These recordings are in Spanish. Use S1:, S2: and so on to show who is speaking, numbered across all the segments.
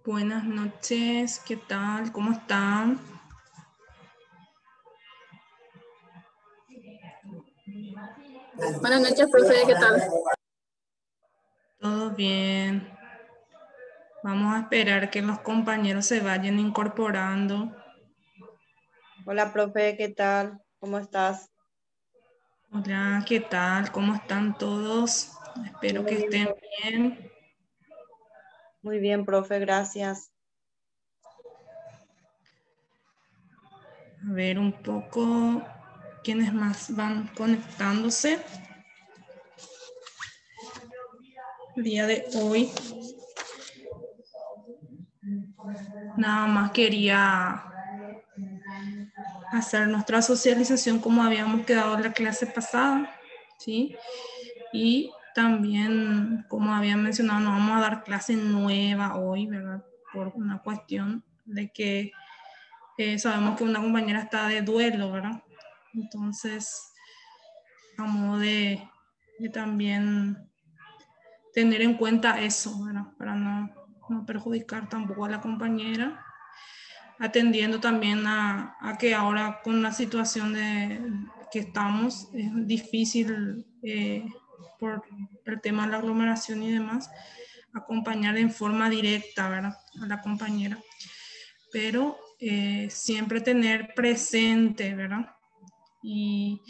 S1: Buenas noches, ¿qué tal? ¿Cómo están?
S2: Buenas noches, profe, ¿qué tal?
S1: Todo bien. Vamos a esperar que los compañeros se vayan incorporando.
S3: Hola, profe, ¿qué tal? ¿Cómo estás?
S1: Hola, ¿qué tal? ¿Cómo están todos? Espero que
S3: Muy bien,
S1: estén
S3: profe.
S1: bien.
S3: Muy bien, profe, gracias.
S1: A ver un poco quiénes más van conectándose. El día de hoy nada más quería hacer nuestra socialización como habíamos quedado en la clase pasada, ¿sí? Y también, como había mencionado, no vamos a dar clase nueva hoy, ¿verdad? Por una cuestión de que sabemos que una compañera está de duelo, ¿verdad? Entonces, a modo de también tener en cuenta eso, ¿verdad? Para no perjudicar tampoco a la compañera, atendiendo también a que ahora con la situación que estamos, es difícil por el tema de la aglomeración y demás, acompañar en forma directa, ¿verdad? A la compañera. Pero siempre tener presente, ¿verdad? Y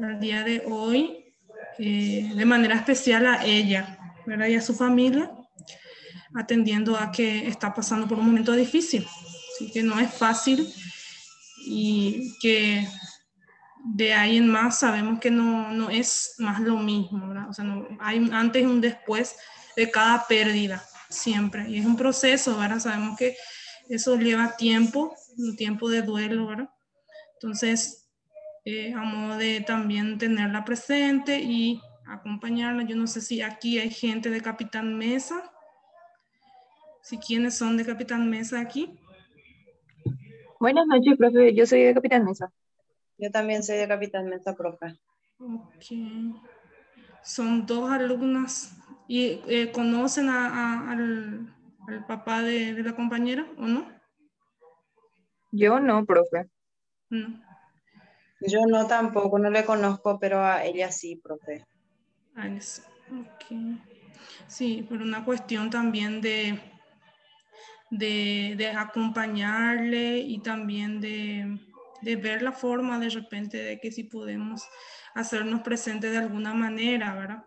S1: el día de hoy, de manera especial a ella, ¿verdad? Y a su familia, atendiendo a que está pasando por un momento difícil, así que no es fácil y que de ahí en más sabemos que no es más lo mismo, ¿verdad? O sea, no, hay un antes y un después de cada pérdida, siempre, y es un proceso, ¿verdad? Sabemos que eso lleva tiempo, un tiempo de duelo, ¿verdad? Entonces, a modo de también tenerla presente y acompañarla. Yo no sé si aquí hay gente de Capitán Mesa. Si quiénes son de Capitán Mesa aquí.
S2: Buenas noches, profe, yo soy de Capitán Mesa.
S3: Yo también soy de Capitán Mesa, profe.
S1: Ok. Son dos alumnas y conocen al papá de la compañera o no?
S2: Yo no, profe.
S1: No.
S3: Yo no tampoco, no le conozco, pero a ella sí, profe.
S1: Alice. Ok. Sí, por una cuestión también de acompañarle y también de ver la forma de repente de que si podemos hacernos presentes de alguna manera, ¿verdad?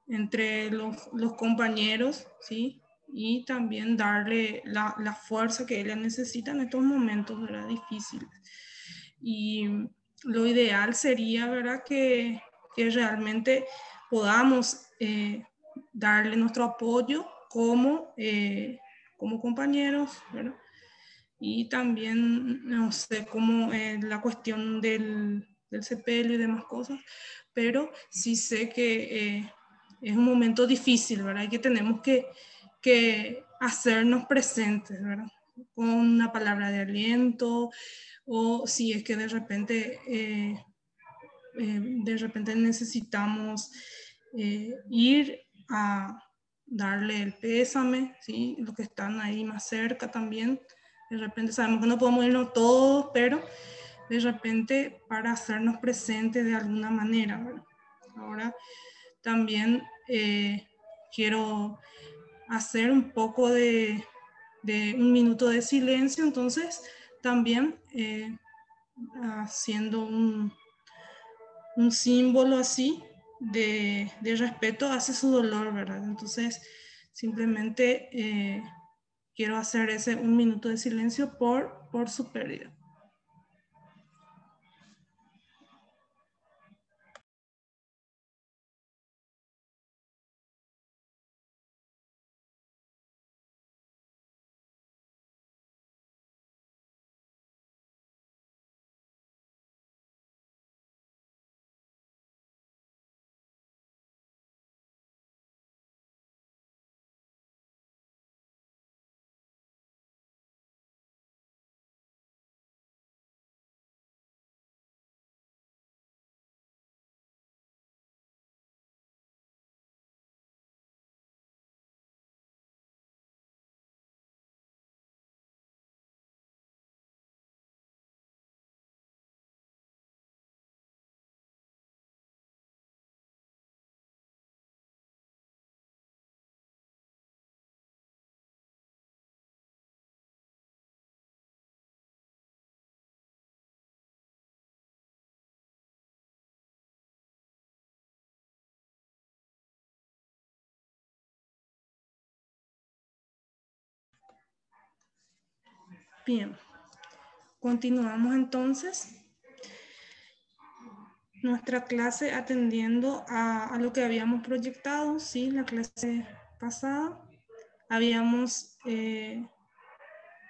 S1: Entre los compañeros, ¿sí? Y también darle la fuerza que ella necesita en estos momentos, ¿verdad? Difíciles. Y lo ideal sería, ¿verdad? Que realmente podamos darle nuestro apoyo como compañeros, ¿verdad? Y también, no sé, como la cuestión del sepelio y demás cosas, pero sí sé que es un momento difícil, ¿verdad? Y que tenemos que hacernos presentes, ¿verdad? Con una palabra de aliento, o si es que de repente necesitamos ir a darle el pésame, ¿sí? Los que están ahí más cerca también. De repente sabemos que no podemos irnos todos, pero de repente para hacernos presentes de alguna manera, ¿verdad? Ahora también quiero hacer un poco de un minuto de silencio, entonces también haciendo un símbolo así, de respeto hacia su dolor, ¿verdad? Entonces, simplemente quiero hacer ese 1 minuto de silencio por su pérdida. Bien, continuamos entonces nuestra clase atendiendo a lo que habíamos proyectado, ¿sí? La clase pasada habíamos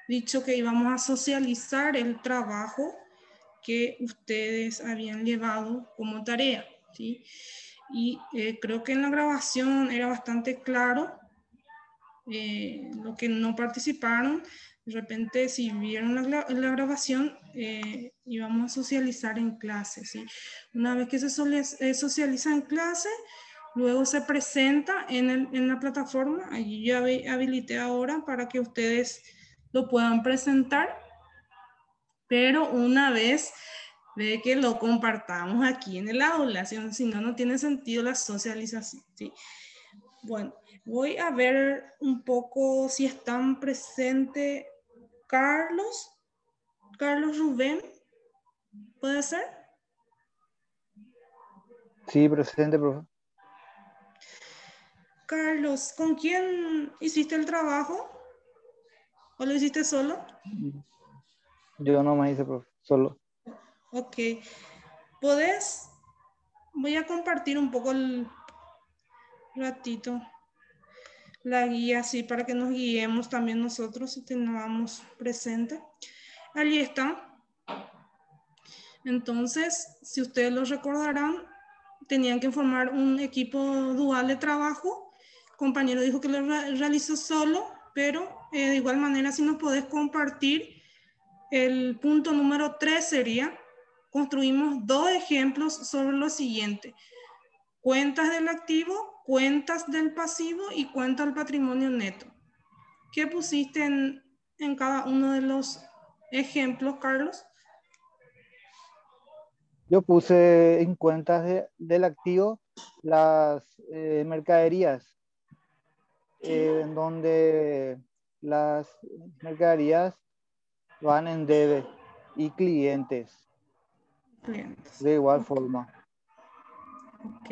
S1: dicho que íbamos a socializar el trabajo que ustedes habían llevado como tarea, ¿sí? Y creo que en la grabación era bastante claro lo que no participaron. De repente, si vieron la grabación, íbamos a socializar en clase, ¿sí? Una vez que se socializa en clase, luego se presenta en la plataforma. Allí yo habilité ahora para que ustedes lo puedan presentar, pero una vez de que lo compartamos aquí en el aula, si no, no tiene sentido la socialización, ¿sí? Bueno, voy a ver un poco si están presentes Carlos Rubén, ¿puede ser?
S4: Sí, presente, profe.
S1: Carlos, ¿con quién hiciste el trabajo? ¿O lo hiciste solo?
S4: Yo no me hice, profe, solo.
S1: Ok. ¿Podés? Voy a compartir un poco el ratito la guía, así para que nos guiemos también nosotros y tengamos presente. Allí está. Entonces, si ustedes lo recordarán, tenían que formar un equipo dual de trabajo. El compañero dijo que lo realizó solo, pero de igual manera, si nos podés compartir, el punto número 3 sería, construimos 2 ejemplos sobre lo siguiente: cuentas del activo, cuentas del pasivo y cuenta del patrimonio neto. ¿Qué pusiste en cada uno de los ejemplos, Carlos?
S4: Yo puse en cuentas del activo las mercaderías, en donde las mercaderías van en debe y clientes
S1: Clientes.
S4: de igual forma.
S1: Ok.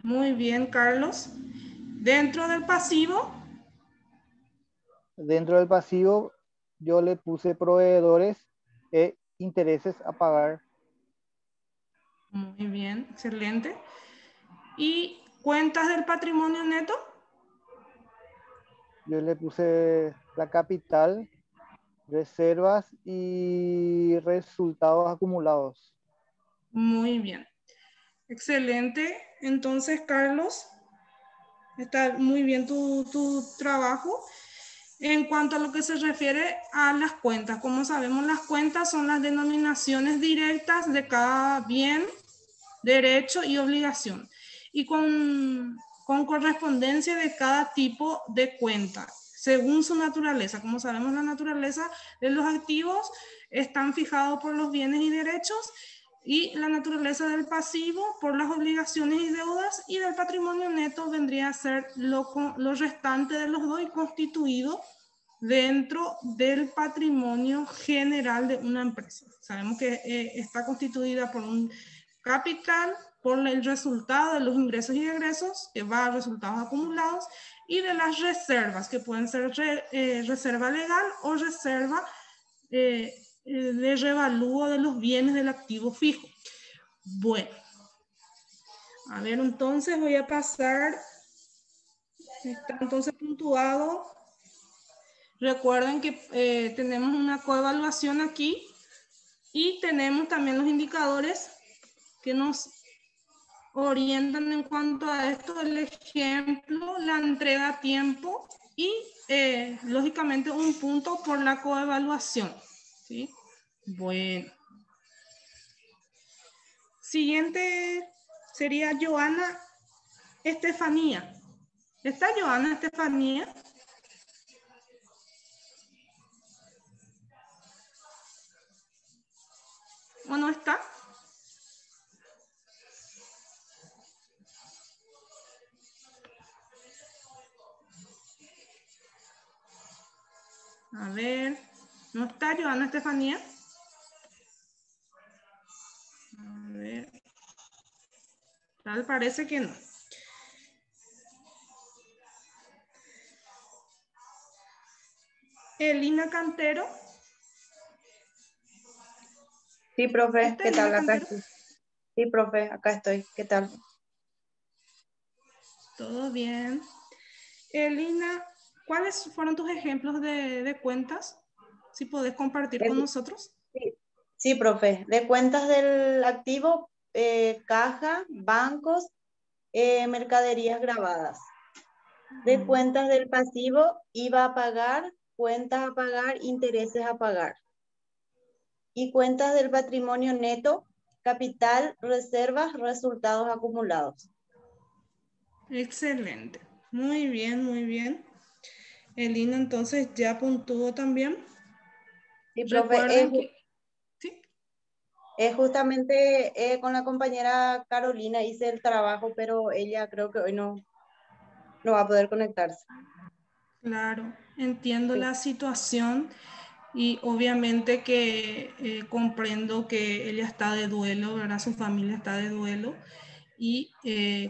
S1: Muy bien, Carlos. Dentro del pasivo,
S4: Dentro del pasivo yo le puse proveedores e intereses a pagar.
S1: muy bien, excelente. ¿Y cuentas del patrimonio neto?
S4: Yo le puse la capital, reservas y resultados acumulados.
S1: Muy bien, excelente. Entonces, Carlos, está muy bien tu trabajo. En cuanto a lo que se refiere a las cuentas, como sabemos, las cuentas son las denominaciones directas de cada bien, derecho y obligación, y con correspondencia de cada tipo de cuenta, según su naturaleza. Como sabemos, la naturaleza de los activos están fijados por los bienes y derechos, y la naturaleza del pasivo por las obligaciones y deudas, y del patrimonio neto vendría a ser lo restante de los dos y constituido dentro del patrimonio general de una empresa. Sabemos que está constituida por un capital, por el resultado de los ingresos y egresos, que va a resultados acumulados, y de las reservas, que pueden ser reserva legal o reserva de revalúo de los bienes del activo fijo. Bueno, a ver, entonces voy a pasar, está entonces puntuado. Recuerden que tenemos una coevaluación aquí y tenemos también los indicadores que nos orientan en cuanto a esto, el ejemplo, la entrega a tiempo y lógicamente un punto por la coevaluación, ¿sí? Bueno. Siguiente sería Joana Estefanía. ¿Está Joana Estefanía? ¿O no está? A ver, ¿no está Joana Estefanía? A ver. Tal parece que no. Elina Cantero.
S3: Sí, profe,
S1: ¿Está
S3: ¿qué tal?
S1: Elina
S3: Acá
S1: Cantero?
S3: estoy. Sí, profe, acá estoy. ¿Qué tal?
S1: Todo bien. Elina, ¿cuáles fueron tus ejemplos de cuentas? Si podés compartir con
S3: Eh,
S1: nosotros.
S3: Sí, sí, profe. De cuentas del activo, caja, bancos, mercaderías grabadas. De cuentas del pasivo, IVA a pagar, cuentas a pagar, intereses a pagar. Y cuentas del patrimonio neto, capital, reservas, resultados acumulados.
S1: Excelente. Muy bien, muy bien. Elina entonces ya puntuó también.
S3: Sí, profe,
S1: Recuerden que... ¿sí?
S3: justamente con la compañera Carolina hice el trabajo, pero ella creo que hoy no va a poder conectarse.
S1: Claro, entiendo
S3: Sí,
S1: la situación y obviamente que comprendo que ella está de duelo, ¿verdad? Su familia está de duelo y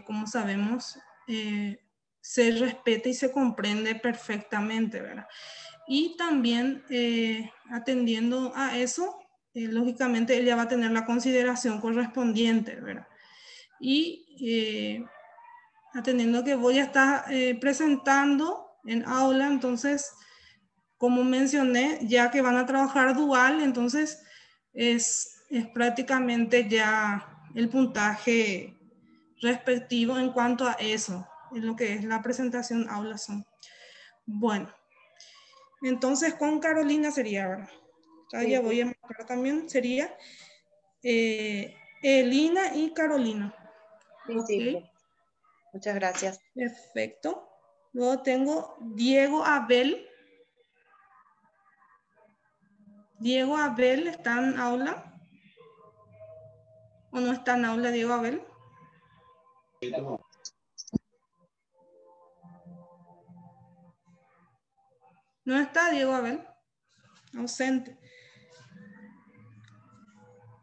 S1: como sabemos, se respeta y se comprende perfectamente, ¿verdad? Y también atendiendo a eso, lógicamente ella va a tener la consideración correspondiente, ¿verdad? Y atendiendo que voy a estar presentando en aula, entonces, como mencioné, ya que van a trabajar dual, entonces es prácticamente ya el puntaje respectivo en cuanto a eso, en lo que es la presentación aula son. Bueno, entonces con Carolina sería, ¿verdad? Ya
S3: sí,
S1: voy a marcar también, sería Elina y Carolina.
S3: sí,
S1: Ok.
S3: sí, profe. Muchas gracias.
S1: Perfecto. Luego tengo Diego Abel. Diego Abel, ¿está en aula? ¿O no está en aula Diego Abel? No está Diego Abel. Ausente.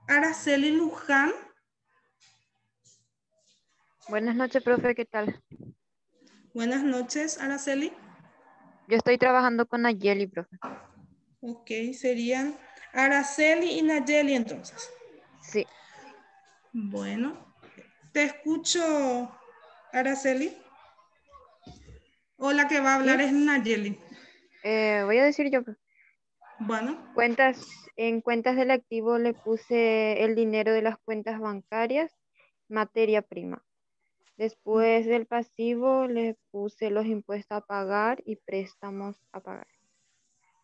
S1: Araceli Luján.
S2: Buenas noches, profe, ¿qué tal?
S1: Buenas noches, Araceli.
S2: Yo estoy trabajando con Nayeli, profe.
S1: Ok, serían Araceli y Nayeli entonces.
S2: Sí.
S1: Bueno, te escucho, Araceli. O la que va a hablar
S2: ¿Sí?
S1: es Nayeli.
S2: Voy a decir yo, profe.
S1: Bueno.
S2: En cuentas del activo le puse el dinero de las cuentas bancarias, materia prima. Después del pasivo le puse los impuestos a pagar y préstamos a pagar.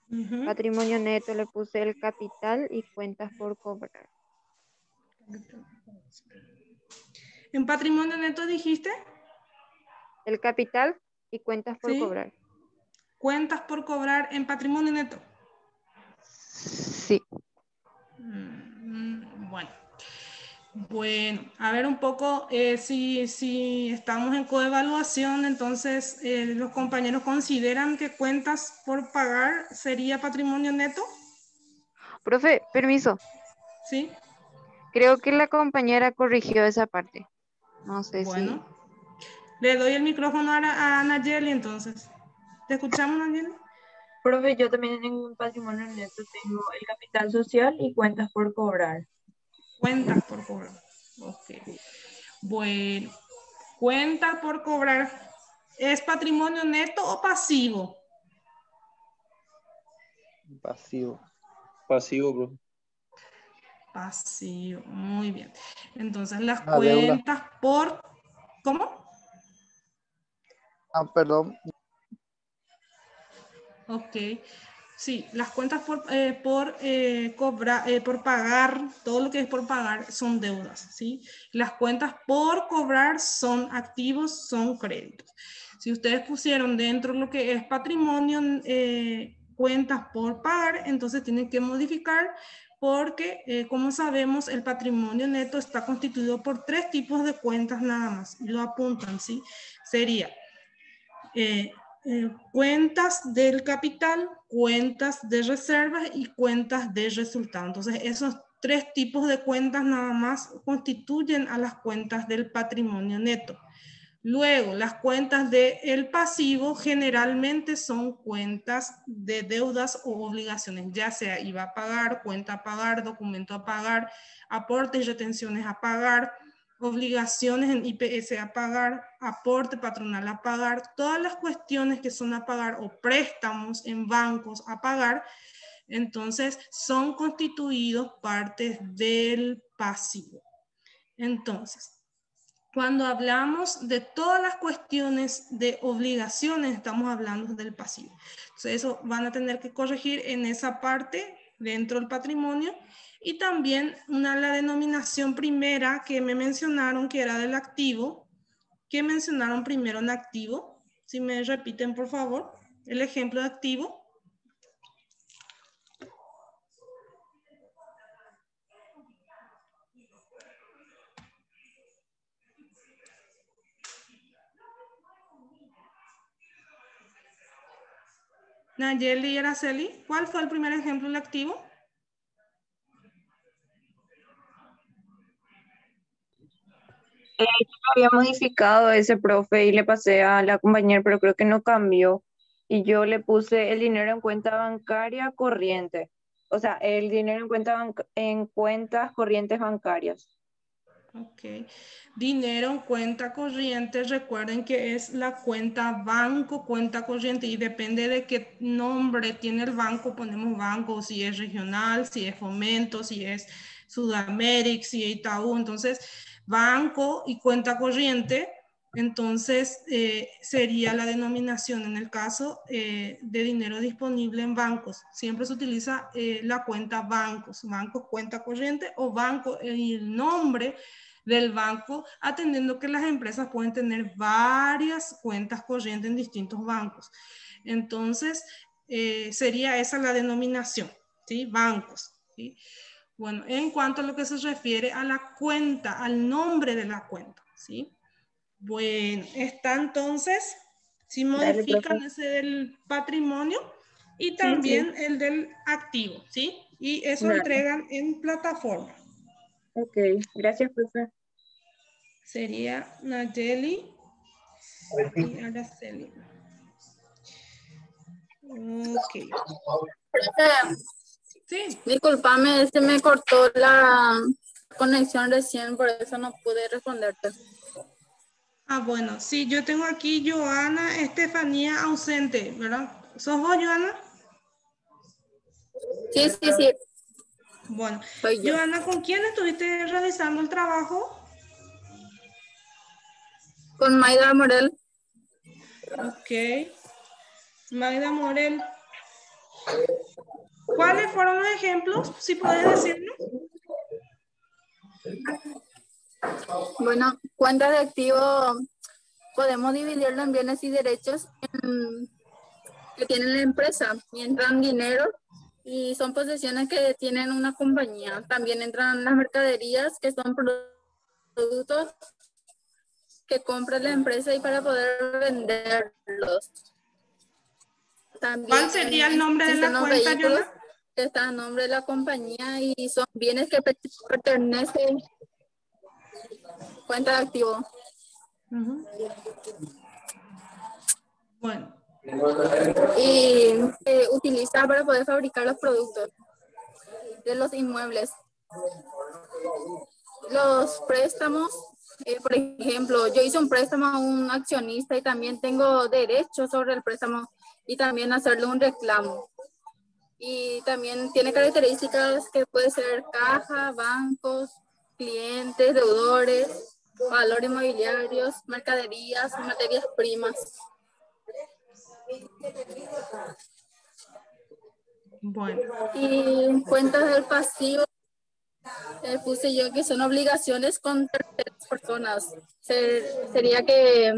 S1: Uh-huh.
S2: Patrimonio neto le puse el capital y cuentas por cobrar.
S1: ¿En patrimonio neto dijiste?
S2: El capital y cuentas por
S1: Sí.
S2: cobrar.
S1: Cuentas por cobrar en patrimonio neto.
S2: Sí.
S1: Bueno. Bueno, a ver un poco si estamos en coevaluación, entonces los compañeros consideran que cuentas por pagar sería patrimonio neto,
S2: Profe, permiso.
S1: ¿sí?
S2: Creo que la compañera corrigió esa parte. No sé si.
S1: Bueno, le doy el micrófono a Nayeli entonces. ¿Te escuchamos, Nayeli?
S5: Profe, yo también en un patrimonio neto tengo el capital social y cuentas por cobrar.
S1: Cuentas por cobrar. Ok. Bueno, cuenta por cobrar. ¿Es patrimonio neto o pasivo?
S4: Pasivo.
S6: Pasivo, profe.
S1: Pasivo, muy bien. Entonces las
S4: La deuda.
S1: cuentas por... ¿Cómo?
S4: Ah, perdón.
S1: Ok. Sí, las cuentas por pagar, todo lo que es por pagar son deudas, ¿sí? Las cuentas por cobrar son activos, son créditos. Si ustedes pusieron dentro lo que es patrimonio, cuentas por pagar, entonces tienen que modificar porque, como sabemos, el patrimonio neto está constituido por 3 tipos de cuentas nada más. Y lo apuntan, ¿sí? Sería... cuentas del capital, cuentas de reservas y cuentas de resultado. Entonces, esos 3 tipos de cuentas nada más constituyen a las cuentas del patrimonio neto. Luego, las cuentas del pasivo generalmente son cuentas de deudas o obligaciones, ya sea IVA a pagar, cuenta a pagar, documento a pagar, aportes y retenciones a pagar, obligaciones en IPS a pagar, aporte patronal a pagar, todas las cuestiones que son a pagar o préstamos en bancos a pagar, entonces son constituidos partes del pasivo. Entonces, cuando hablamos de todas las cuestiones de obligaciones, estamos hablando del pasivo. Entonces, eso van a tener que corregir en esa parte dentro del patrimonio. Y también la denominación primera que me mencionaron, que era del activo, que mencionaron primero en activo. Si me repiten, por favor, el ejemplo de activo. Nayeli y Araceli, ¿cuál fue el primer ejemplo del activo?
S5: Había modificado ese profe y le pasé a la compañera, pero creo que no cambió. Y yo le puse el dinero en cuenta bancaria corriente. O sea, el dinero en en cuentas corrientes bancarias.
S1: Ok. Dinero en cuenta corriente, recuerden que es la cuenta banco, cuenta corriente, y depende de qué nombre tiene el banco, ponemos banco, si es regional, si es Fomento, si es Sudamérica, si es Itaú. Entonces, banco y cuenta corriente, entonces sería la denominación en el caso de dinero disponible en bancos. Siempre se utiliza la cuenta bancos, cuenta corriente o banco, el nombre del banco, atendiendo que las empresas pueden tener varias cuentas corrientes en distintos bancos. Entonces, sería esa la denominación, ¿sí? Bancos, ¿sí? Bueno, en cuanto a lo que se refiere a la cuenta, al nombre de la cuenta, ¿sí? Bueno, está entonces, si
S5: Dale,
S1: modifican
S5: profe.
S1: ese del patrimonio y
S5: Sí, sí.
S1: también el del activo, ¿sí? Y eso
S5: Dale.
S1: entregan en plataforma.
S5: Ok, gracias, profe.
S1: Sería Nayeli y Araceli. Ok. Sí.
S7: Discúlpame, se me cortó la conexión recién, por eso no pude responderte.
S1: Ah, bueno, sí, yo tengo aquí Joana Estefanía ausente, ¿verdad? ¿Sos vos, Joana?
S7: Sí, sí, sí,
S1: Bueno,
S7: soy yo.
S1: Joana, ¿con quién estuviste realizando el trabajo?
S7: Con Maida Morel.
S1: Ok. Magda Morel. ¿Cuáles fueron los ejemplos? Si puedes decirnos.
S7: Bueno, cuenta de activo podemos dividirlo en bienes y derechos que tiene la empresa y entran dinero y son posesiones que tienen una compañía. También entran las mercaderías que son productos que compra la empresa y para poder venderlos. También
S1: ¿Cuál sería el nombre de
S7: existen
S1: la
S7: los
S1: cuenta,
S7: vehículos
S1: Joana?
S7: que están a nombre de la compañía y son bienes que pertenecen cuenta de activo.
S1: Ujú. Bueno,
S7: Y utiliza para poder fabricar los productos de los inmuebles. Los préstamos, por ejemplo, yo hice un préstamo a un accionista y también tengo derecho sobre el préstamo y también hacerle un reclamo. Y también tiene características que puede ser caja, bancos, clientes, deudores, valores inmobiliarios, mercaderías, materias primas.
S1: bueno.
S7: Y cuentas del pasivo, puse yo que son obligaciones con terceras personas. Sería que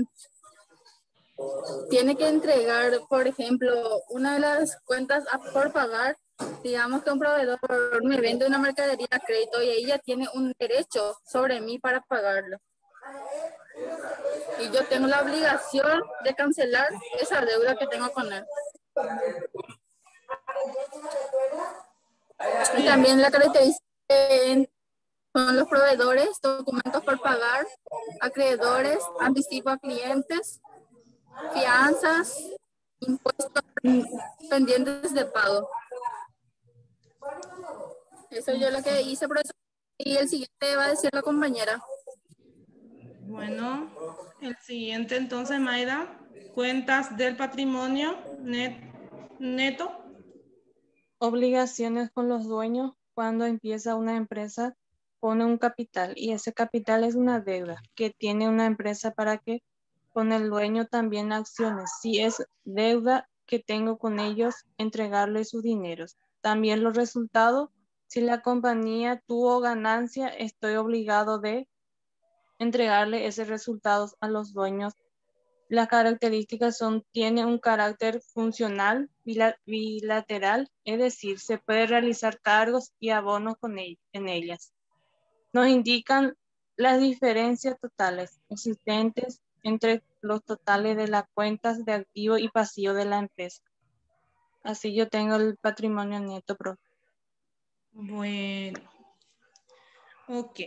S7: tiene que entregar, por ejemplo, una de las cuentas por pagar. Digamos que un proveedor me vende una mercadería a crédito y ella tiene un derecho sobre mí para pagarlo. Y yo tengo la obligación de cancelar esa deuda que tengo con él. Y
S1: Bien.
S7: también la característica son los proveedores, documentos por pagar, acreedores, anticipo a clientes, fianzas, impuestos pendientes de pago. Eso yo lo que hice, profesor. Y el siguiente va a decir la compañera.
S1: Bueno, el siguiente entonces, Mayra, cuentas del patrimonio neto.
S6: Obligaciones con los dueños. Cuando empieza una empresa, pone un capital y ese capital es una deuda que tiene una empresa para que con el dueño también acciones. Si es deuda que tengo con ellos, entregarle sus dineros. También los resultados. Si la compañía tuvo ganancia, estoy obligado de entregarle esos resultados a los dueños. Las características son, tiene un carácter funcional, bilateral, es decir, se puede realizar cargos y abonos en ellas. Nos indican las diferencias totales existentes entre los totales de las cuentas de activo y pasivo de la empresa. Así yo tengo el patrimonio neto, profe.
S1: Bueno, ok.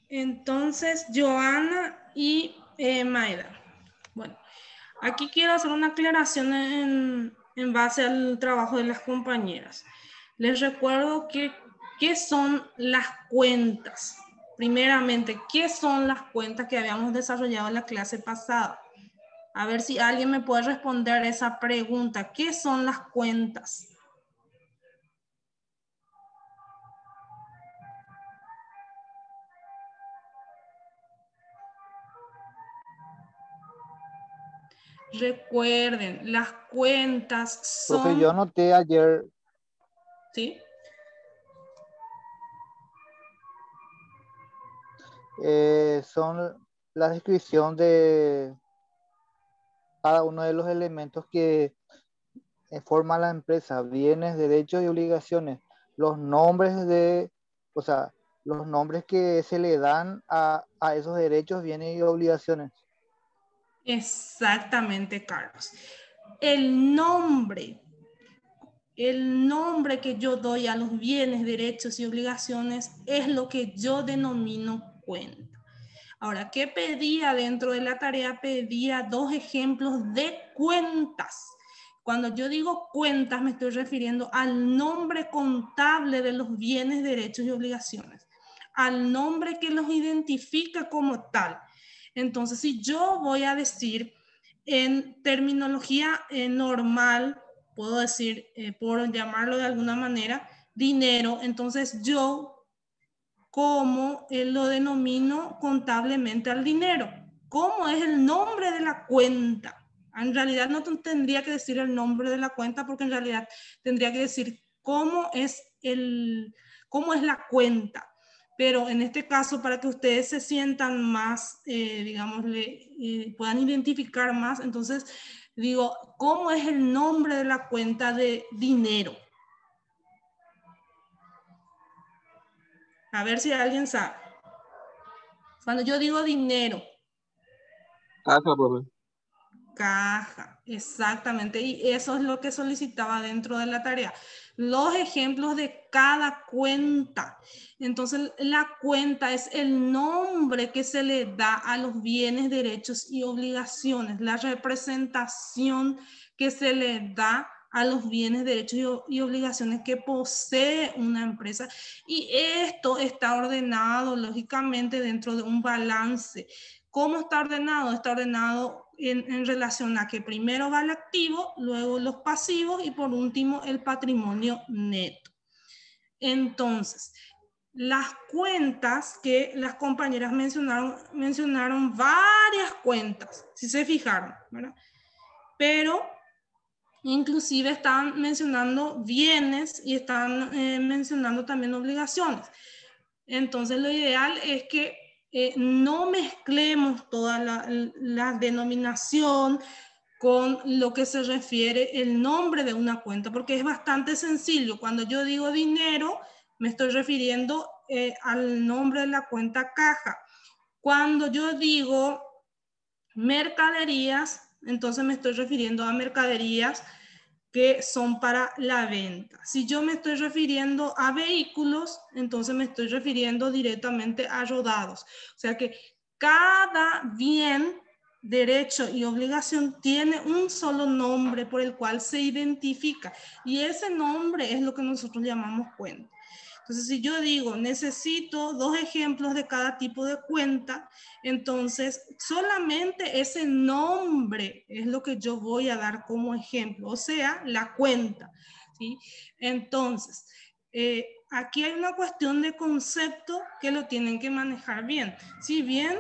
S1: Entonces, Joana y Mayra. Bueno, aquí quiero hacer una aclaración en base al trabajo de las compañeras. Les recuerdo que, ¿qué son las cuentas? Primeramente, ¿qué son las cuentas que habíamos desarrollado en la clase pasada? A ver si alguien me puede responder esa pregunta. ¿Qué son las cuentas? Recuerden, las cuentas
S4: Profe, yo
S1: son...
S4: anoté ayer,
S1: ¿Sí?
S4: son la descripción de cada uno de los elementos que forma la empresa, bienes, derechos y obligaciones, los nombres o sea, los nombres que se le dan a esos derechos, bienes y obligaciones.
S1: Exactamente, Carlos. El nombre que yo doy a los bienes, derechos y obligaciones es lo que yo denomino cuenta. Ahora, ¿qué pedía dentro de la tarea? Pedía 2 ejemplos de cuentas. Cuando yo digo cuentas, me estoy refiriendo al nombre contable de los bienes, derechos y obligaciones, al nombre que los identifica como tal. Entonces, si yo voy a decir en terminología normal, puedo decir, por llamarlo de alguna manera, dinero, entonces yo como lo denomino contablemente al dinero. ¿Cómo es el nombre de la cuenta? En realidad no tendría que decir el nombre de la cuenta porque en realidad tendría que decir cómo es la cuenta. Pero en este caso, para que ustedes se sientan más, puedan identificar más, entonces digo, ¿cómo es el nombre de la cuenta de dinero? A ver si alguien sabe. Cuando yo digo dinero.
S8: Caja, profe.
S1: Caja, exactamente. Y eso es lo que solicitaba dentro de la tarea. Los ejemplos de cada cuenta. Entonces, la cuenta es el nombre que se le da a los bienes, derechos y obligaciones, la representación que se le da a los bienes, derechos y obligaciones que posee una empresa. Y esto está ordenado, lógicamente, dentro de un balance. ¿Cómo está ordenado? Está ordenado en relación a que primero va el activo, luego los pasivos y por último el patrimonio neto. Entonces, las cuentas que las compañeras mencionaron varias cuentas, si se fijaron, ¿verdad? Pero inclusive están mencionando bienes y están mencionando también obligaciones. Entonces, lo ideal es que no mezclemos toda la denominación con lo que se refiere el nombre de una cuenta, porque es bastante sencillo. Cuando yo digo dinero, me estoy refiriendo al nombre de la cuenta caja. Cuando yo digo mercaderías, entonces me estoy refiriendo a mercaderías que son para la venta. Si yo me estoy refiriendo a vehículos, entonces me estoy refiriendo directamente a rodados. O sea que cada bien, derecho y obligación tiene un solo nombre por el cual se identifica. Y ese nombre es lo que nosotros llamamos cuenta. Entonces, si yo digo, necesito 2 ejemplos de cada tipo de cuenta, entonces solamente ese nombre es lo que yo voy a dar como ejemplo, o sea, la cuenta, ¿sí? Entonces, aquí hay una cuestión de concepto que lo tienen que manejar bien. Si bien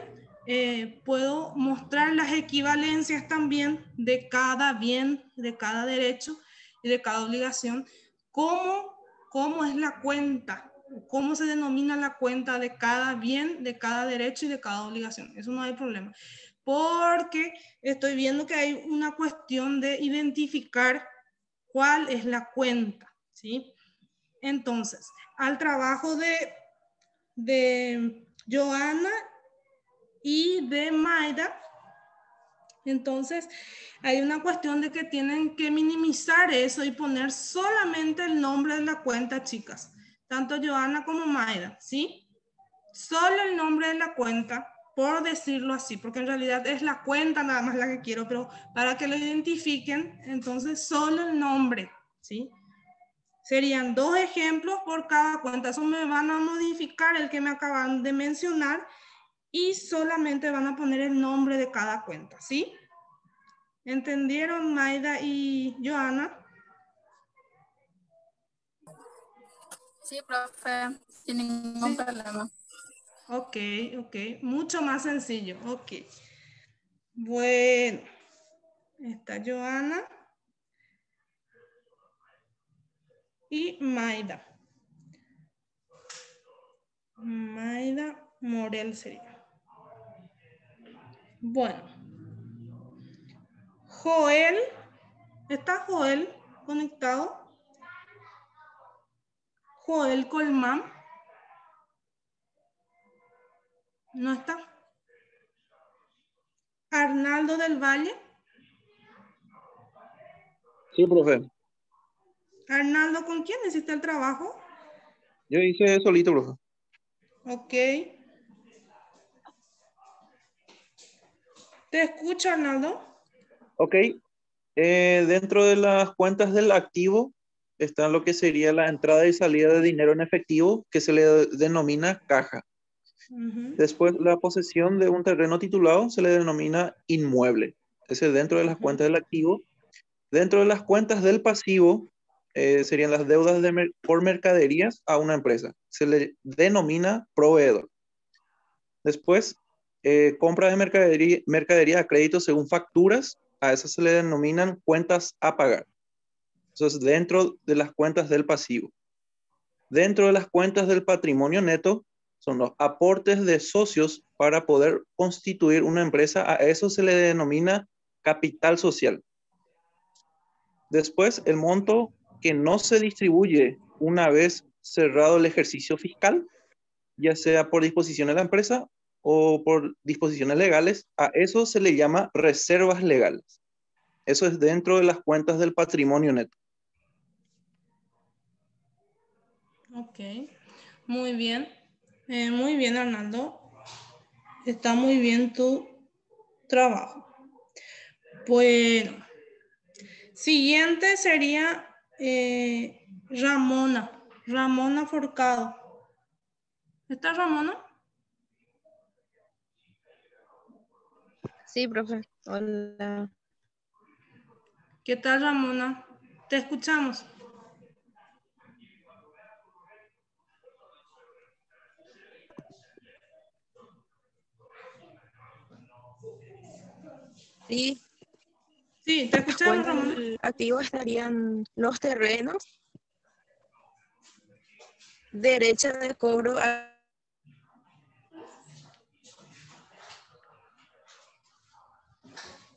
S1: puedo mostrar las equivalencias también de cada bien, de cada derecho y de cada obligación, ¿cómo es la cuenta? ¿Cómo se denomina la cuenta de cada bien, de cada derecho y de cada obligación? Eso no hay problema. Porque estoy viendo que hay una cuestión de identificar cuál es la cuenta, ¿sí? Entonces, al trabajo de Joana y de Maida, entonces hay una cuestión de que tienen que minimizar eso y poner solamente el nombre de la cuenta, chicas. Tanto Joana como Maida, ¿sí? Solo el nombre de la cuenta, por decirlo así, porque en realidad es la cuenta nada más la que quiero, pero para que lo identifiquen, entonces solo el nombre, ¿sí? Serían 2 ejemplos por cada cuenta. Eso me van a modificar el que me acaban de mencionar y solamente van a poner el nombre de cada cuenta, ¿sí? ¿Entendieron, Maida y Joana?
S7: Sí, profe, sin ningún problema.
S1: Ok. Mucho más sencillo. Ok. Bueno. Está Joana. Y Maida. Maida Morel sería. Bueno. Joel. ¿Está Joel conectado? Joel Colmán. ¿No está? Arnaldo del Valle.
S8: Sí, profe.
S1: Arnaldo, ¿con quién hiciste el trabajo?
S8: Yo hice solito, profe.
S1: Ok. Te escucho, Arnaldo.
S8: Ok. Dentro de las cuentas del activo está lo que sería la entrada y salida de dinero en efectivo, que se le denomina caja. Después, la posesión de un terreno titulado se le denomina inmueble. Ese es dentro de las cuentas del activo. Dentro de las cuentas del pasivo serían las deudas por mercaderías a una empresa. Se le denomina proveedor. Después, compra de mercadería a crédito según facturas. A esas se le denominan cuentas a pagar. Eso es dentro de las cuentas del pasivo. Dentro de las cuentas del patrimonio neto son los aportes de socios para poder constituir una empresa. A eso se le denomina capital social. Después, el monto que no se distribuye una vez cerrado el ejercicio fiscal, ya sea por disposición de la empresa o por disposiciones legales, a eso se le llama reservas legales. Eso es dentro de las cuentas del patrimonio neto.
S1: Ok, muy bien. Muy bien, Arnaldo. Está muy bien tu trabajo. Bueno, siguiente sería Ramona. Ramona Forcado. ¿Está Ramona?
S9: Sí, profe. Hola.
S1: ¿Qué tal, Ramona? Te escuchamos.
S9: Sí,
S1: Sí, te escuchamos,
S9: cuenta
S1: Ramona.
S9: del activo estarían los terrenos, derecha de cobro.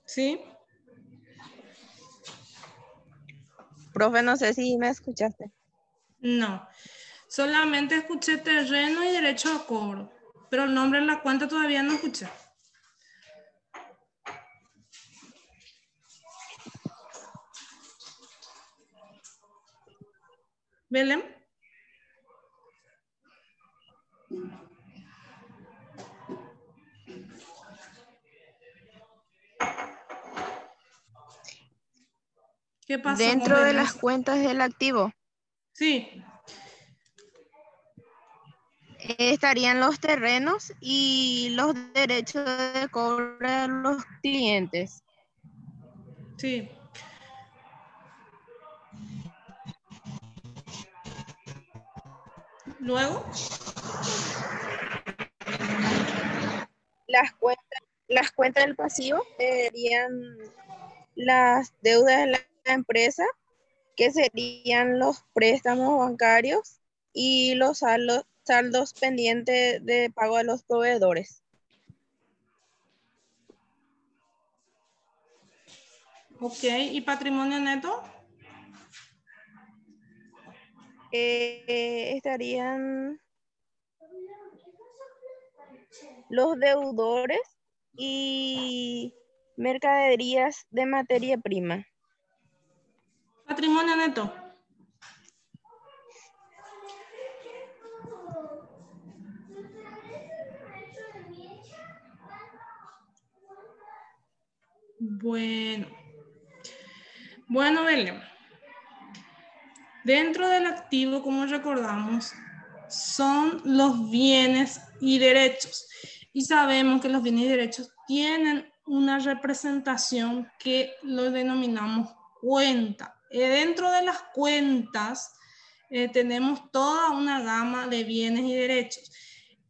S1: Sí.
S9: Profe, no sé si me escuchaste.
S1: No. Solamente escuché terreno y derecho a cobro. Pero el nombre en la cuenta todavía no escuché. ¿Belén? ¿Qué pasó con
S9: Dentro de
S1: Belén?
S9: las cuentas del activo
S1: Sí.
S9: estarían los terrenos y los derechos de cobro de los clientes.
S1: Sí. Luego.
S9: Las cuentas del pasivo serían las deudas de la empresa, que serían los préstamos bancarios y los saldos pendientes de pago a los proveedores.
S1: Ok. ¿Y patrimonio neto?
S9: Estarían los deudores y mercaderías de materia prima.
S1: Patrimonio neto. Bueno. Bueno, Belén. Dentro del activo, como recordamos, son los bienes y derechos. Y sabemos que los bienes y derechos tienen una representación que lo denominamos cuenta. Dentro de las cuentas tenemos toda una gama de bienes y derechos.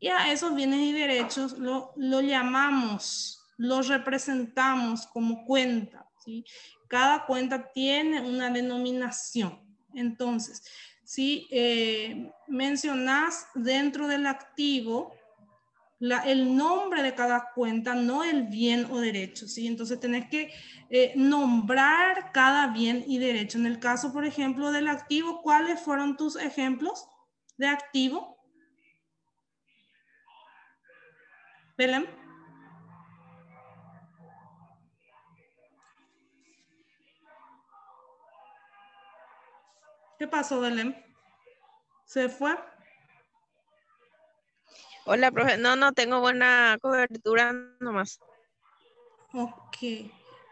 S1: Y a esos bienes y derechos lo llamamos, los representamos como cuenta, ¿sí? Cada cuenta tiene una denominación. Entonces, si mencionas dentro del activo el nombre de cada cuenta, no el bien o derecho, ¿sí? Entonces tenés que nombrar cada bien y derecho. En el caso, por ejemplo, del activo, ¿cuáles fueron tus ejemplos de activo? Belén. ¿Qué pasó, Belén? ¿Se fue?
S9: Hola, profe. No tengo buena cobertura nomás.
S1: Ok.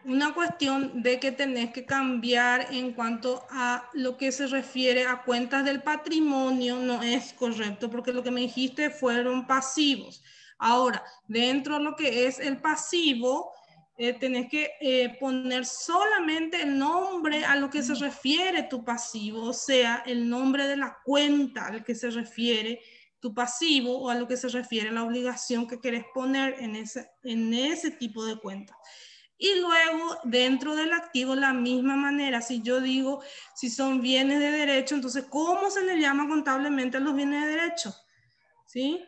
S1: Una cuestión de que tenés que cambiar en cuanto a lo que se refiere a cuentas del patrimonio no es correcto, porque lo que me dijiste fueron pasivos. Ahora, dentro de lo que es el pasivo, tenés que poner solamente el nombre a lo que se refiere tu pasivo, o sea, el nombre de la cuenta al que se refiere tu pasivo o a lo que se refiere la obligación que querés poner en ese tipo de cuenta. Y luego, dentro del activo, la misma manera, si yo digo, si son bienes de derecho, entonces, ¿cómo se le llama contablemente a los bienes de derecho? ¿Sí?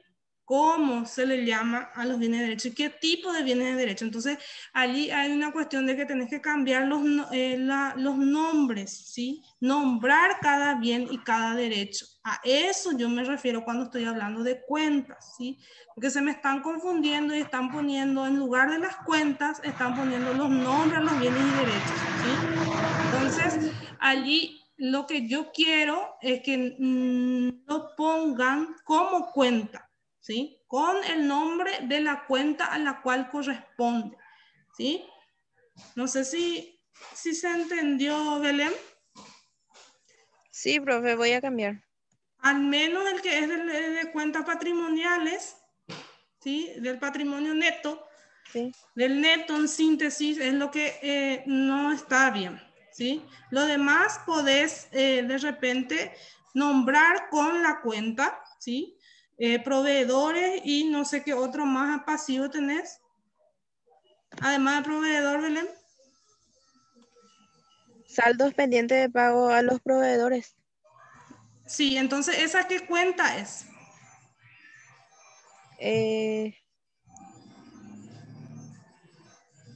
S1: ¿Cómo se le llama a los bienes de derecho? ¿Y qué tipo de bienes de derecho? Entonces, allí hay una cuestión de que tenés que cambiar los nombres, ¿sí? Nombrar cada bien y cada derecho. A eso yo me refiero cuando estoy hablando de cuentas, ¿sí? Porque se me están confundiendo y están poniendo, en lugar de las cuentas, están poniendo los nombres a los bienes y derechos, Entonces, allí lo que yo quiero es que lo pongan como cuenta, ¿sí? Con el nombre de la cuenta a la cual corresponde, ¿sí? No sé si se entendió, Belén.
S9: Sí, profe, voy a cambiar.
S1: Al menos el que es de cuentas patrimoniales, ¿sí? Del patrimonio neto,
S9: Sí.
S1: del neto en síntesis es lo que no está bien, ¿sí? Lo demás podés de repente nombrar con la cuenta, ¿sí? Proveedores y no sé qué otro más pasivo tenés. Además de proveedor, Belén.
S9: Saldos pendientes de pago a los proveedores.
S1: Sí, entonces, ¿esa qué cuenta es?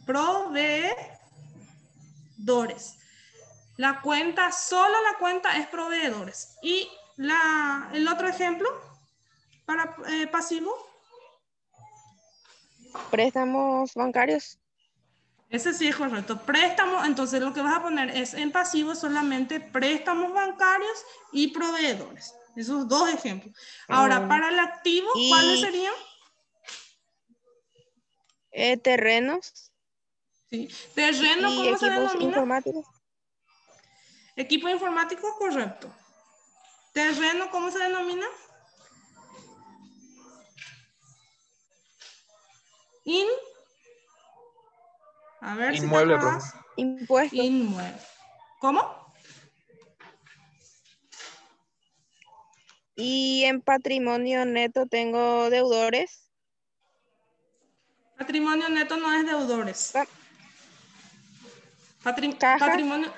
S1: Proveedores. La cuenta, solo la cuenta es proveedores. Y el otro ejemplo para pasivo.
S9: Préstamos bancarios.
S1: Ese sí es correcto. Préstamos, entonces lo que vas a poner es en pasivo solamente préstamos bancarios y proveedores. Esos dos ejemplos. Ahora,
S9: Bueno.
S1: para el activo,
S9: Y
S1: ¿cuáles serían?
S9: terrenos.
S1: Sí. Terreno,
S9: Y
S1: ¿cómo se
S9: equipos
S1: denomina?
S9: informáticos.
S1: Equipo informático, correcto. Terreno, ¿cómo se denomina? A ver si te
S8: Inmueble, profe.
S1: acordás.
S9: Impuestos.
S1: Inmueble. ¿Cómo?
S9: Y en patrimonio neto tengo deudores.
S1: Patrimonio neto no es deudores.
S9: Caja.
S1: Patrimonio,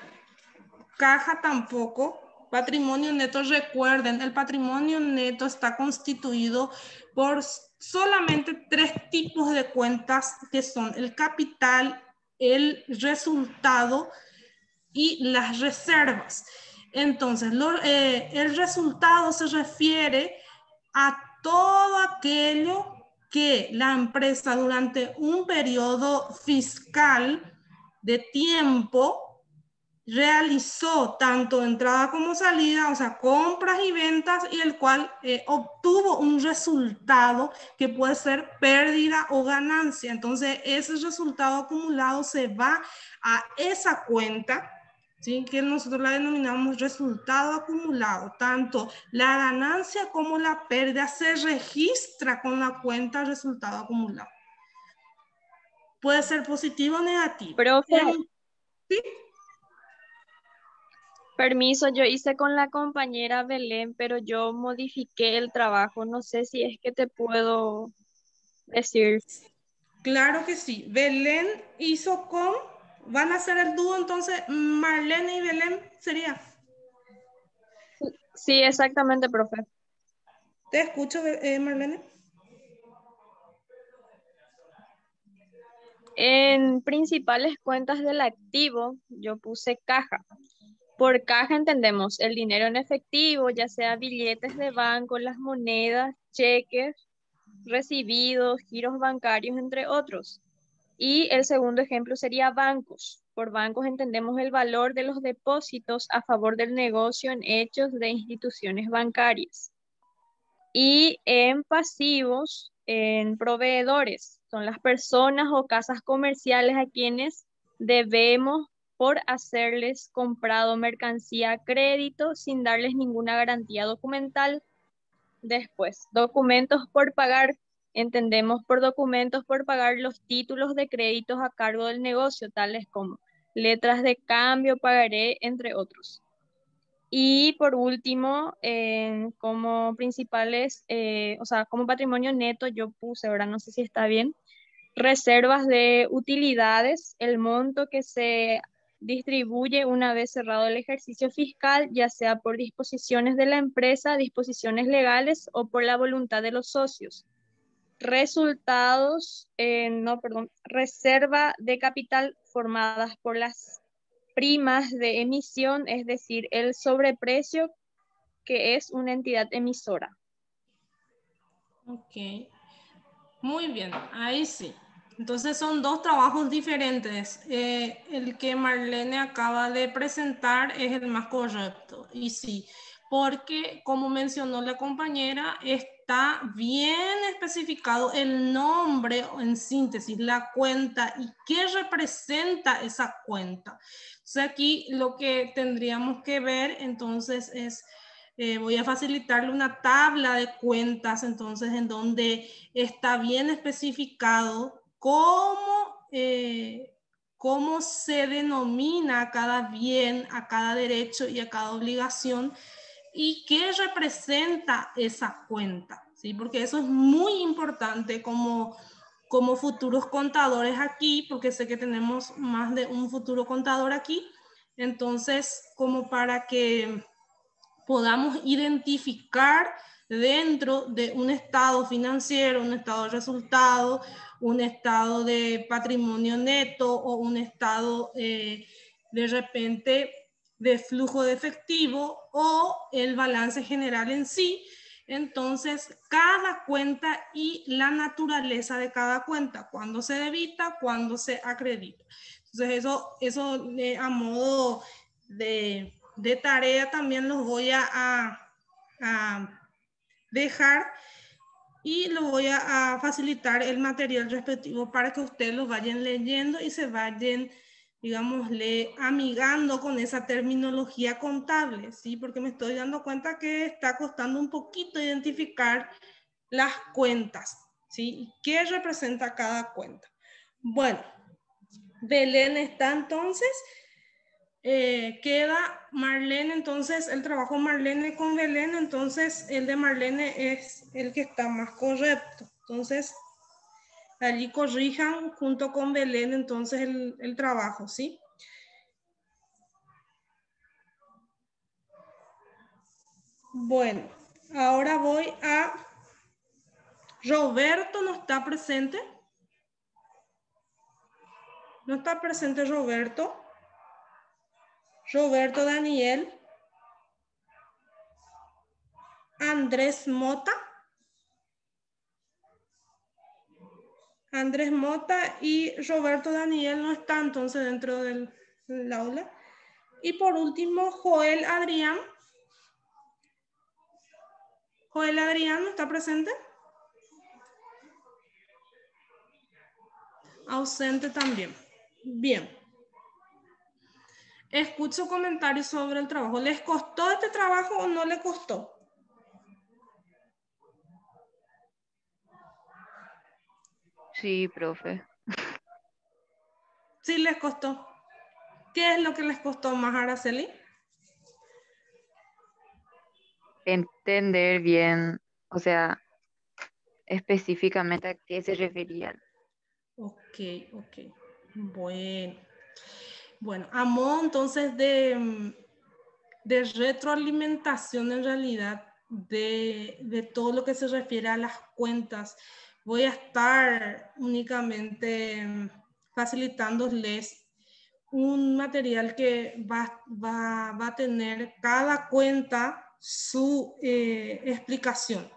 S1: caja tampoco. Patrimonio neto, recuerden, el patrimonio neto está constituido por solamente 3 tipos de cuentas que son el capital, el resultado y las reservas. Entonces, el resultado se refiere a todo aquello que la empresa durante un periodo fiscal de tiempo realizó tanto entrada como salida, o sea, compras y ventas, y el cual obtuvo un resultado que puede ser pérdida o ganancia. Entonces, ese resultado acumulado se va a esa cuenta, ¿sí? Que nosotros la denominamos resultado acumulado. Tanto la ganancia como la pérdida se registra con la cuenta resultado acumulado. Puede ser positivo o negativo.
S10: Profe,
S1: ¿Sí?
S10: permiso, yo hice con la compañera Belén, pero yo modifiqué el trabajo. No sé si es que te puedo decir.
S1: Claro que sí. Belén hizo con, van a ser el dúo, entonces Marlene y Belén sería.
S10: Sí, exactamente, profe.
S1: Te escucho, Marlene.
S10: En principales cuentas del activo, yo puse caja. Por caja entendemos el dinero en efectivo, ya sea billetes de banco, las monedas, cheques, recibidos, giros bancarios, entre otros. Y el segundo ejemplo sería bancos. Por bancos entendemos el valor de los depósitos a favor del negocio en hechos de instituciones bancarias. Y en pasivos, en proveedores, son las personas o casas comerciales a quienes debemos por hacerles comprado mercancía a crédito sin darles ninguna garantía documental. Después, documentos por pagar. Entendemos por documentos por pagar los títulos de créditos a cargo del negocio, tales como letras de cambio, pagaré, entre otros. Y por último, como principales, o sea, como patrimonio neto, yo puse, ahora no sé si está bien, reservas de utilidades, el monto que se distribuye una vez cerrado el ejercicio fiscal, ya sea por disposiciones de la empresa, disposiciones legales o por la voluntad de los socios. Resultados, reserva de capital formadas por las primas de emisión, es decir, el sobreprecio que es una entidad emisora.
S1: Ok. Muy bien, ahí sí. Entonces son dos trabajos diferentes. El que Marlene acaba de presentar es el más correcto. Y sí, porque como mencionó la compañera, está bien especificado el nombre, en síntesis, la cuenta y qué representa esa cuenta. O sea, aquí lo que tendríamos que ver entonces es... voy a facilitarle una tabla de cuentas, entonces, en donde está bien especificado cómo se denomina a cada bien, a cada derecho y a cada obligación y qué representa esa cuenta, ¿sí? Porque eso es muy importante como futuros contadores aquí, porque sé que tenemos más de un futuro contador aquí, entonces como para que podamos identificar dentro de un estado financiero, un estado de resultado, un estado de patrimonio neto o un estado de repente de flujo de efectivo o el balance general en sí. Entonces, cada cuenta y la naturaleza de cada cuenta, cuándo se debita, cuándo se acredita. Entonces, eso a modo de tarea también los voy a dejar y lo voy a facilitar el material respectivo para que ustedes lo vayan leyendo y se vayan, digámosle, amigando con esa terminología contable, ¿sí? Porque me estoy dando cuenta que está costando un poquito identificar las cuentas, ¿sí? ¿Qué representa cada cuenta? Bueno, Belén está entonces... queda Marlene, entonces el trabajo Marlene con Belén, entonces el de Marlene es el que está más correcto. Entonces, allí corrijan junto con Belén entonces el trabajo, ¿sí? Bueno, ahora voy a... Roberto no está presente. No está presente Roberto. Roberto Daniel. Andrés Mota. Andrés Mota y Roberto Daniel no están entonces dentro del aula. Y por último, Joel Adrián. Joel Adrián no está presente. Ausente también. Bien. Escucho comentarios sobre el trabajo. ¿Les costó este trabajo o no les costó?
S2: Sí, profe.
S1: Sí les costó. ¿Qué es lo que les costó más, Araceli?
S2: Entender bien, o sea, específicamente a qué se referían.
S1: Ok. Bueno, a modo entonces de retroalimentación en realidad de todo lo que se refiere a las cuentas, voy a estar únicamente facilitándoles un material que va a tener cada cuenta su explicación,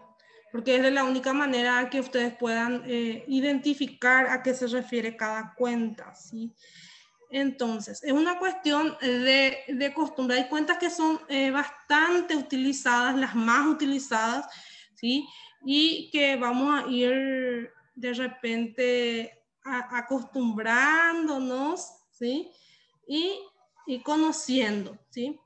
S1: porque es de la única manera que ustedes puedan identificar a qué se refiere cada cuenta, ¿sí? Entonces, es una cuestión de costumbre. Hay cuentas que son bastante utilizadas, las más utilizadas, ¿sí? Y que vamos a ir de repente acostumbrándonos, ¿sí? Y conociendo, ¿sí?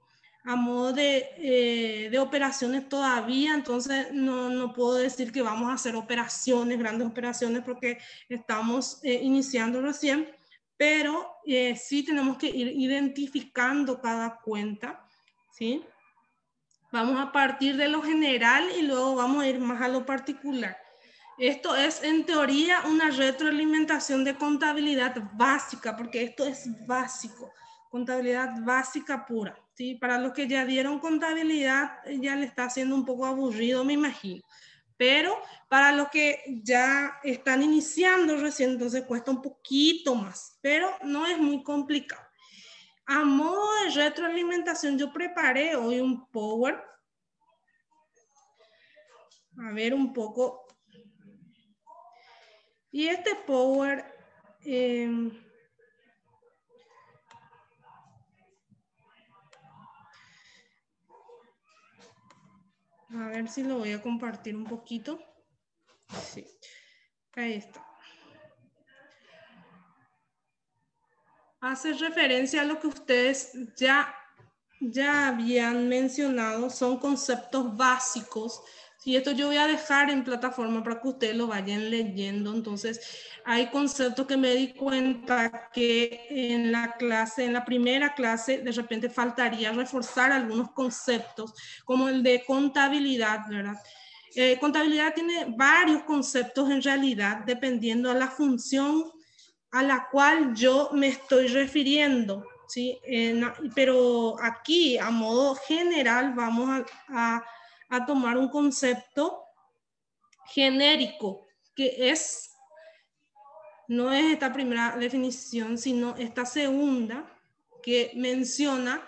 S1: A modo de operaciones todavía, entonces no puedo decir que vamos a hacer operaciones, grandes operaciones, porque estamos iniciando recién, pero sí tenemos que ir identificando cada cuenta, ¿sí? Vamos a partir de lo general y luego vamos a ir más a lo particular. Esto es, en teoría, una retroalimentación de contabilidad básica, porque esto es básico, contabilidad básica pura, ¿sí? Para los que ya dieron contabilidad, ya le está haciendo un poco aburrido, me imagino. Pero para los que ya están iniciando recién, entonces cuesta un poquito más, pero no es muy complicado. A modo de retroalimentación, yo preparé hoy un Power. A ver un poco. Y este Power A ver si lo voy a compartir un poquito. Sí, ahí está. Hace referencia a lo que ustedes ya habían mencionado, son conceptos básicos. Y esto yo voy a dejar en plataforma para que ustedes lo vayan leyendo. Entonces, hay conceptos que me di cuenta que en la clase, en la primera clase, de repente faltaría reforzar algunos conceptos, como el de contabilidad, ¿verdad? Contabilidad tiene varios conceptos en realidad, dependiendo de la función a la cual yo me estoy refiriendo, ¿sí? Pero aquí, a modo general, vamos a tomar un concepto genérico, que no es esta primera definición, sino esta segunda, que menciona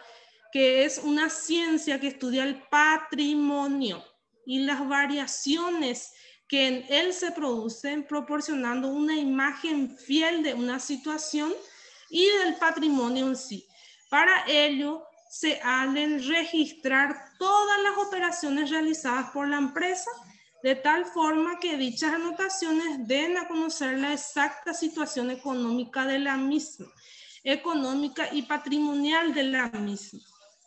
S1: que es una ciencia que estudia el patrimonio y las variaciones que en él se producen, proporcionando una imagen fiel de una situación y del patrimonio en sí. Para ello, se ha de registrar todas las operaciones realizadas por la empresa, de tal forma que dichas anotaciones den a conocer la exacta situación económica de la misma, económica y patrimonial de la misma.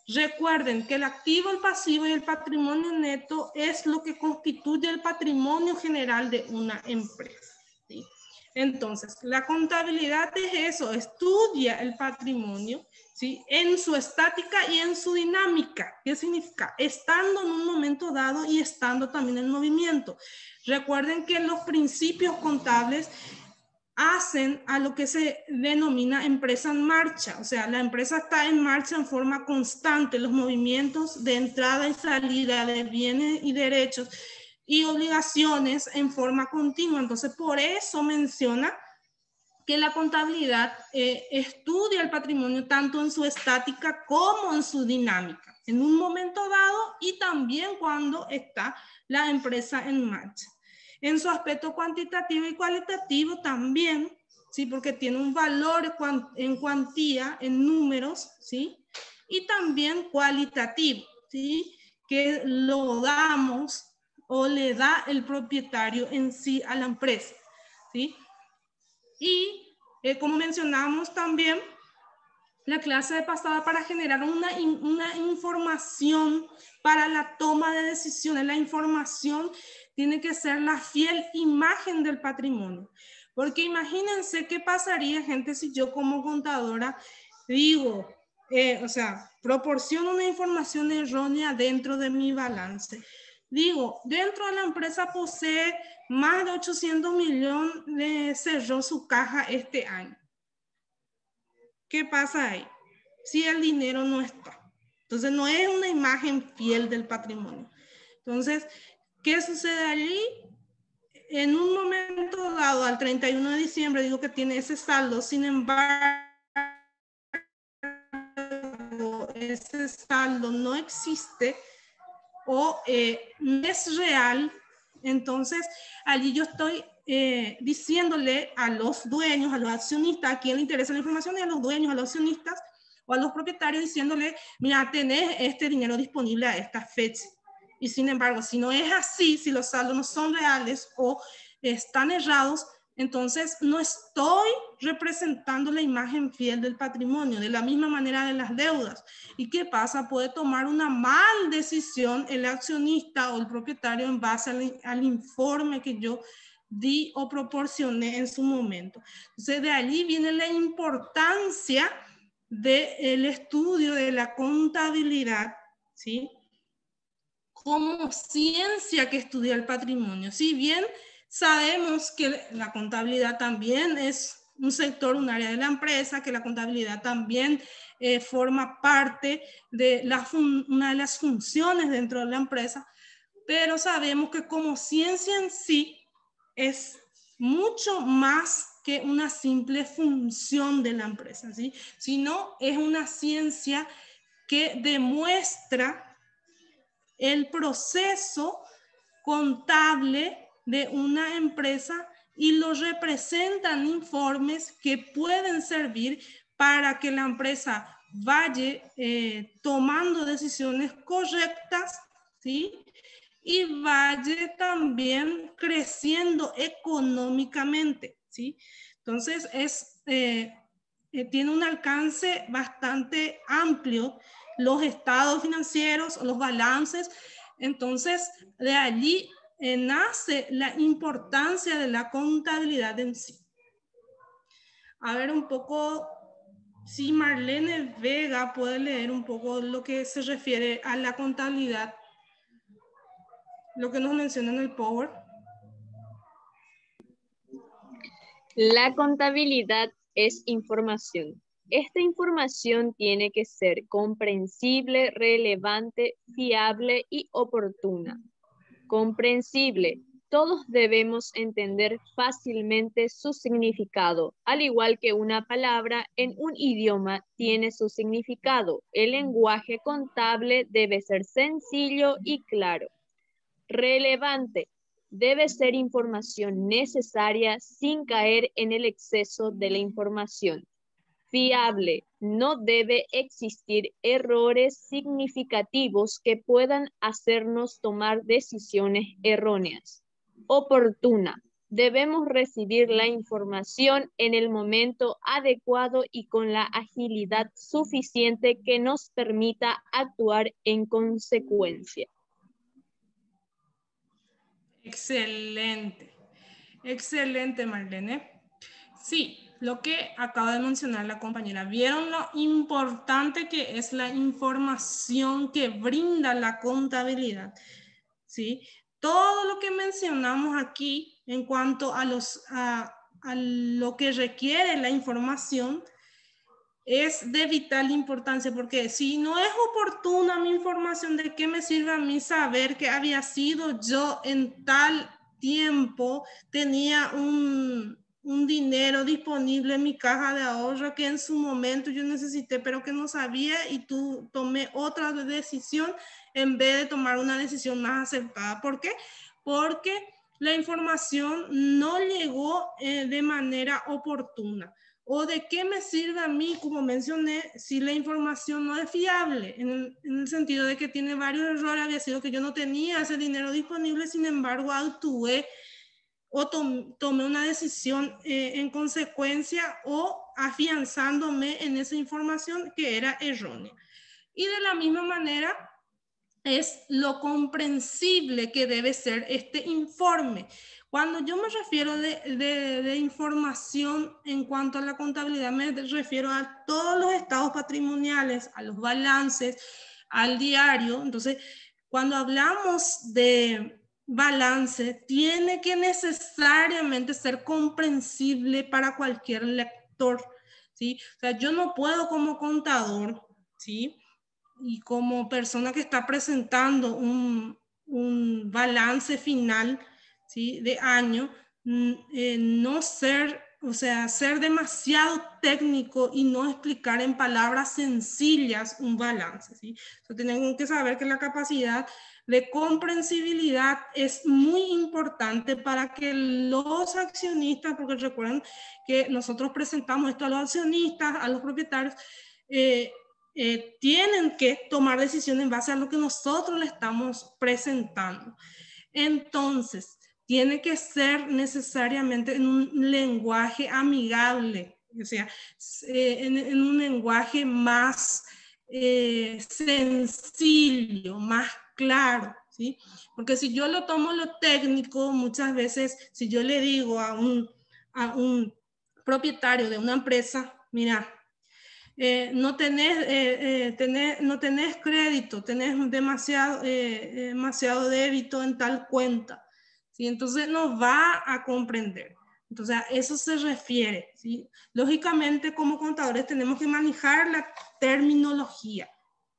S1: Recuerden que el activo, el pasivo y el patrimonio neto es lo que constituye el patrimonio general de una empresa, ¿sí? Entonces, la contabilidad es eso, estudia el patrimonio, ¿sí? En su estática y en su dinámica. ¿Qué significa? Estando en un momento dado y estando también en movimiento. Recuerden que los principios contables hacen a lo que se denomina empresa en marcha. O sea, la empresa está en marcha en forma constante. Los movimientos de entrada y salida de bienes y derechos y obligaciones en forma continua. Entonces, por eso menciona que la contabilidad estudia el patrimonio tanto en su estática como en su dinámica, en un momento dado y también cuando está la empresa en marcha. En su aspecto cuantitativo y cualitativo también, ¿sí? Porque tiene un valor en cuantía, en números, ¿sí? Y también cualitativo, ¿sí? Que lo damos o le da el propietario en sí a la empresa, ¿sí? Y como mencionamos también, la clase pasada, para generar una información para la toma de decisiones, la información tiene que ser la fiel imagen del patrimonio. Porque imagínense qué pasaría, gente, si yo como contadora digo, o sea, proporciono una información errónea dentro de mi balance. Digo, dentro de la empresa posee más de 800 millones, cerró su caja este año. ¿Qué pasa ahí? Si el dinero no está. Entonces, no es una imagen fiel del patrimonio. Entonces, ¿qué sucede allí? En un momento dado, al 31 de diciembre, digo que tiene ese saldo, sin embargo, ese saldo no existe o no es real. Entonces, allí yo estoy diciéndole a los dueños, a los accionistas, a quien le interesa la información, y a los dueños, a los accionistas o a los propietarios, diciéndole, mira, tenés este dinero disponible a esta fecha. Y sin embargo, si no es así, si los saldos no son reales o están errados, entonces no estoy representando la imagen fiel del patrimonio, de la misma manera de las deudas. ¿Y qué pasa? Puede tomar una mal decisión el accionista o el propietario en base al informe que yo di o proporcioné en su momento. Entonces, de allí viene la importancia del estudio de la contabilidad, ¿sí? Como ciencia que estudia el patrimonio. Si bien sabemos que la contabilidad también es un sector, un área de la empresa, que la contabilidad también forma parte de una de las funciones dentro de la empresa, pero sabemos que como ciencia en sí es mucho más que una simple función de la empresa, ¿sí? Sino es una ciencia que demuestra el proceso contable de una empresa y los representan informes que pueden servir para que la empresa vaya tomando decisiones correctas, ¿sí? Y vaya también creciendo económicamente, ¿sí? Entonces, tiene un alcance bastante amplio, los estados financieros, los balances. Entonces, de allí nace la importancia de la contabilidad en sí. A ver un poco, si Marlene Vega puede leer un poco lo que se refiere a la contabilidad, lo que nos menciona en el Power.
S10: La contabilidad es información. Esta información tiene que ser comprensible, relevante, fiable y oportuna. Comprensible. Todos debemos entender fácilmente su significado, al igual que una palabra en un idioma tiene su significado. El lenguaje contable debe ser sencillo y claro. Relevante. Debe ser información necesaria sin caer en el exceso de la información. Fiable. No debe existir errores significativos que puedan hacernos tomar decisiones erróneas. Oportuna. Debemos recibir la información en el momento adecuado y con la agilidad suficiente que nos permita actuar en consecuencia.
S1: Excelente. Excelente, Marlene. Sí, lo que acaba de mencionar la compañera. ¿Vieron lo importante que es la información que brinda la contabilidad? ¿Sí? Todo lo que mencionamos aquí en cuanto a lo que requiere la información es de vital importancia, porque si no es oportuna mi información, ¿de qué me sirve a mí saber que había sido yo en tal tiempo, tenía un dinero disponible en mi caja de ahorro que en su momento yo necesité, pero que no sabía, y tú tomé otra decisión en vez de tomar una decisión más acertada? ¿Por qué? Porque la información no llegó de manera oportuna. ¿O de qué me sirve a mí, como mencioné, si la información no es fiable? En el sentido de que tiene varios errores. Había sido que yo no tenía ese dinero disponible, sin embargo actué o tomé una decisión en consecuencia, o afianzándome en esa información que era errónea. Y de la misma manera es lo comprensible que debe ser este informe. Cuando yo me refiero de información en cuanto a la contabilidad, me refiero a todos los estados patrimoniales, a los balances, al diario. Entonces, cuando hablamos de balance, tiene que necesariamente ser comprensible para cualquier lector, ¿sí? O sea, yo no puedo como contador, ¿sí?, y como persona que está presentando un balance final, ¿sí?, de año, no ser, o sea, ser demasiado técnico y no explicar en palabras sencillas un balance, ¿sí? Entonces, tenemos que saber que la capacidad de comprensibilidad es muy importante para que los accionistas, porque recuerden que nosotros presentamos esto a los accionistas, a los propietarios, tienen que tomar decisiones en base a lo que nosotros le estamos presentando. Entonces, tiene que ser necesariamente en un lenguaje amigable, o sea, en un lenguaje más sencillo, más claro, ¿sí? Porque si yo lo tomo lo técnico, muchas veces, si yo le digo a un propietario de una empresa, mira, no tenés crédito, tenés demasiado débito en tal cuenta, ¿sí? Entonces no va a comprender. Entonces a eso se refiere, ¿sí? Lógicamente, como contadores tenemos que manejar la terminología,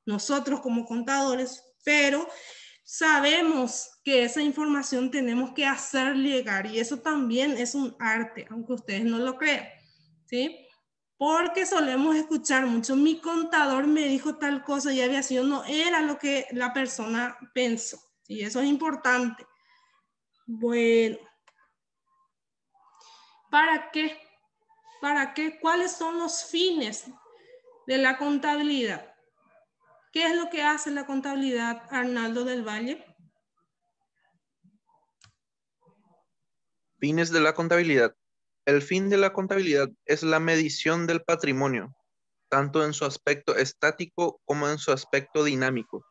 S1: nosotros como contadores, pero sabemos que esa información tenemos que hacer llegar, y eso también es un arte, aunque ustedes no lo crean, ¿sí? Porque solemos escuchar mucho, mi contador me dijo tal cosa y había sido, no era lo que la persona pensó, y eso es importante. Bueno, ¿Para qué? ¿Para qué? ¿Cuáles son los fines de la contabilidad? ¿Qué es lo que hace la contabilidad, Arnaldo del Valle?
S8: Fines de la contabilidad. El fin de la contabilidad es la medición del patrimonio, tanto en su aspecto estático como en su aspecto dinámico,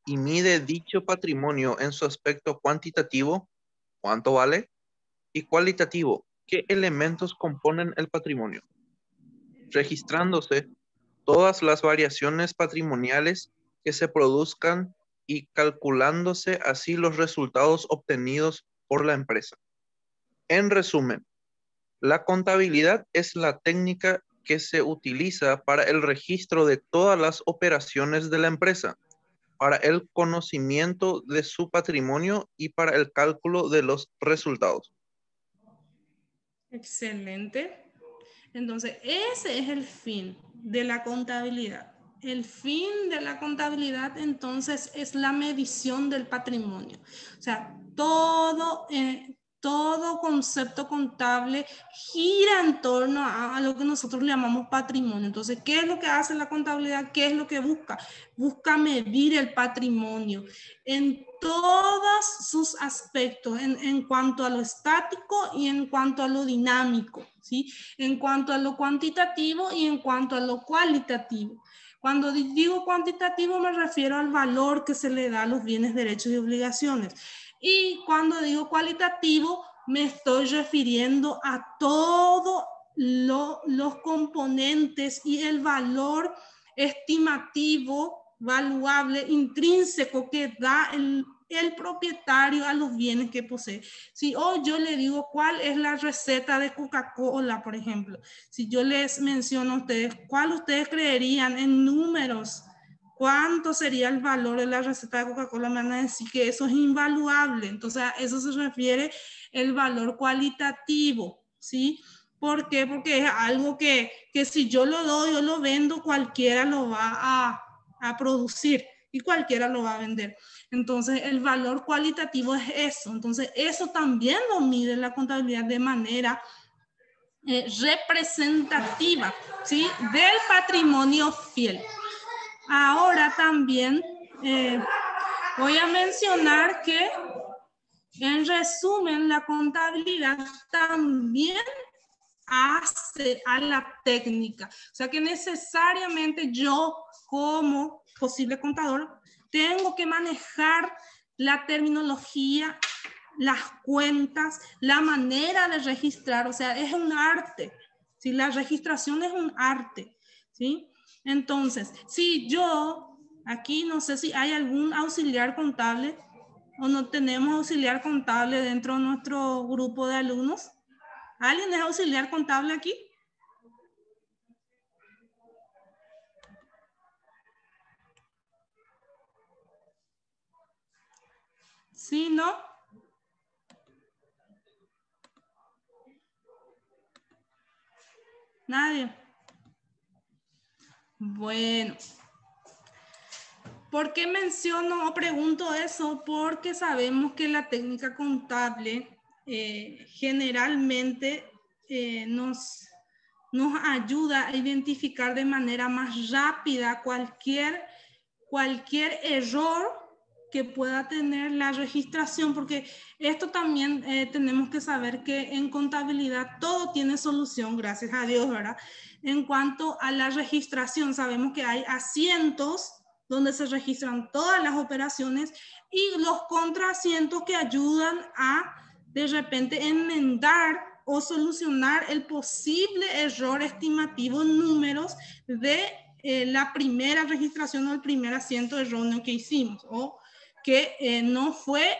S8: y mide dicho patrimonio en su aspecto cuantitativo, cuánto vale, y cualitativo, qué elementos componen el patrimonio, registrándose todas las variaciones patrimoniales que se produzcan y calculándose así los resultados obtenidos por la empresa. En resumen, la contabilidad es la técnica que se utiliza para el registro de todas las operaciones de la empresa, para el conocimiento de su patrimonio y para el cálculo de los resultados.
S1: Excelente. Entonces, ese es el fin de la contabilidad. El fin de la contabilidad, entonces, es la medición del patrimonio. O sea, todo concepto contable gira en torno a lo que nosotros le llamamos patrimonio. Entonces, ¿qué es lo que hace la contabilidad? ¿Qué es lo que busca? Busca medir el patrimonio en todos sus aspectos, en cuanto a lo estático y en cuanto a lo dinámico, ¿sí? En cuanto a lo cuantitativo y en cuanto a lo cualitativo. Cuando digo cuantitativo me refiero al valor que se le da a los bienes, derechos y obligaciones. Y cuando digo cualitativo me estoy refiriendo a todos los componentes y el valor estimativo, valuable, intrínseco que da el propietario a los bienes que posee. Si hoy yo le digo cuál es la receta de Coca-Cola, por ejemplo, si yo les menciono a ustedes, ¿cuál ustedes creerían en números? ¿Cuánto sería el valor de la receta de Coca-Cola? Me van a decir que eso es invaluable. Entonces, a eso se refiere el valor cualitativo, ¿sí? ¿Por qué? Porque es algo que si yo lo doy, yo lo vendo, cualquiera lo va a producir y cualquiera lo va a vender. Entonces, el valor cualitativo es eso. Entonces, eso también lo mide la contabilidad de manera representativa, ¿sí? Del patrimonio fiel. Ahora también voy a mencionar que, en resumen, la contabilidad también hace a la técnica. O sea que necesariamente yo, como posible contador, tengo que manejar la terminología, las cuentas, la manera de registrar. O sea, es un arte. ¿Sí? La registración es un arte. ¿Sí? Entonces, si yo, aquí no sé si hay algún auxiliar contable o no tenemos auxiliar contable dentro de nuestro grupo de alumnos. ¿Alguien es auxiliar contable aquí? ¿Sí, no? ¿Nadie? Bueno. ¿Por qué menciono o pregunto eso? Porque sabemos que la técnica contable generalmente nos ayuda a identificar de manera más rápida cualquier error que pueda tener la registración, porque esto también tenemos que saber que en contabilidad todo tiene solución, gracias a Dios, ¿verdad? En cuanto a la registración, sabemos que hay asientos donde se registran todas las operaciones y los contraasientos que ayudan a de repente enmendar o solucionar el posible error estimativo en números de la primera registración o el primer asiento erróneo que hicimos o que no fue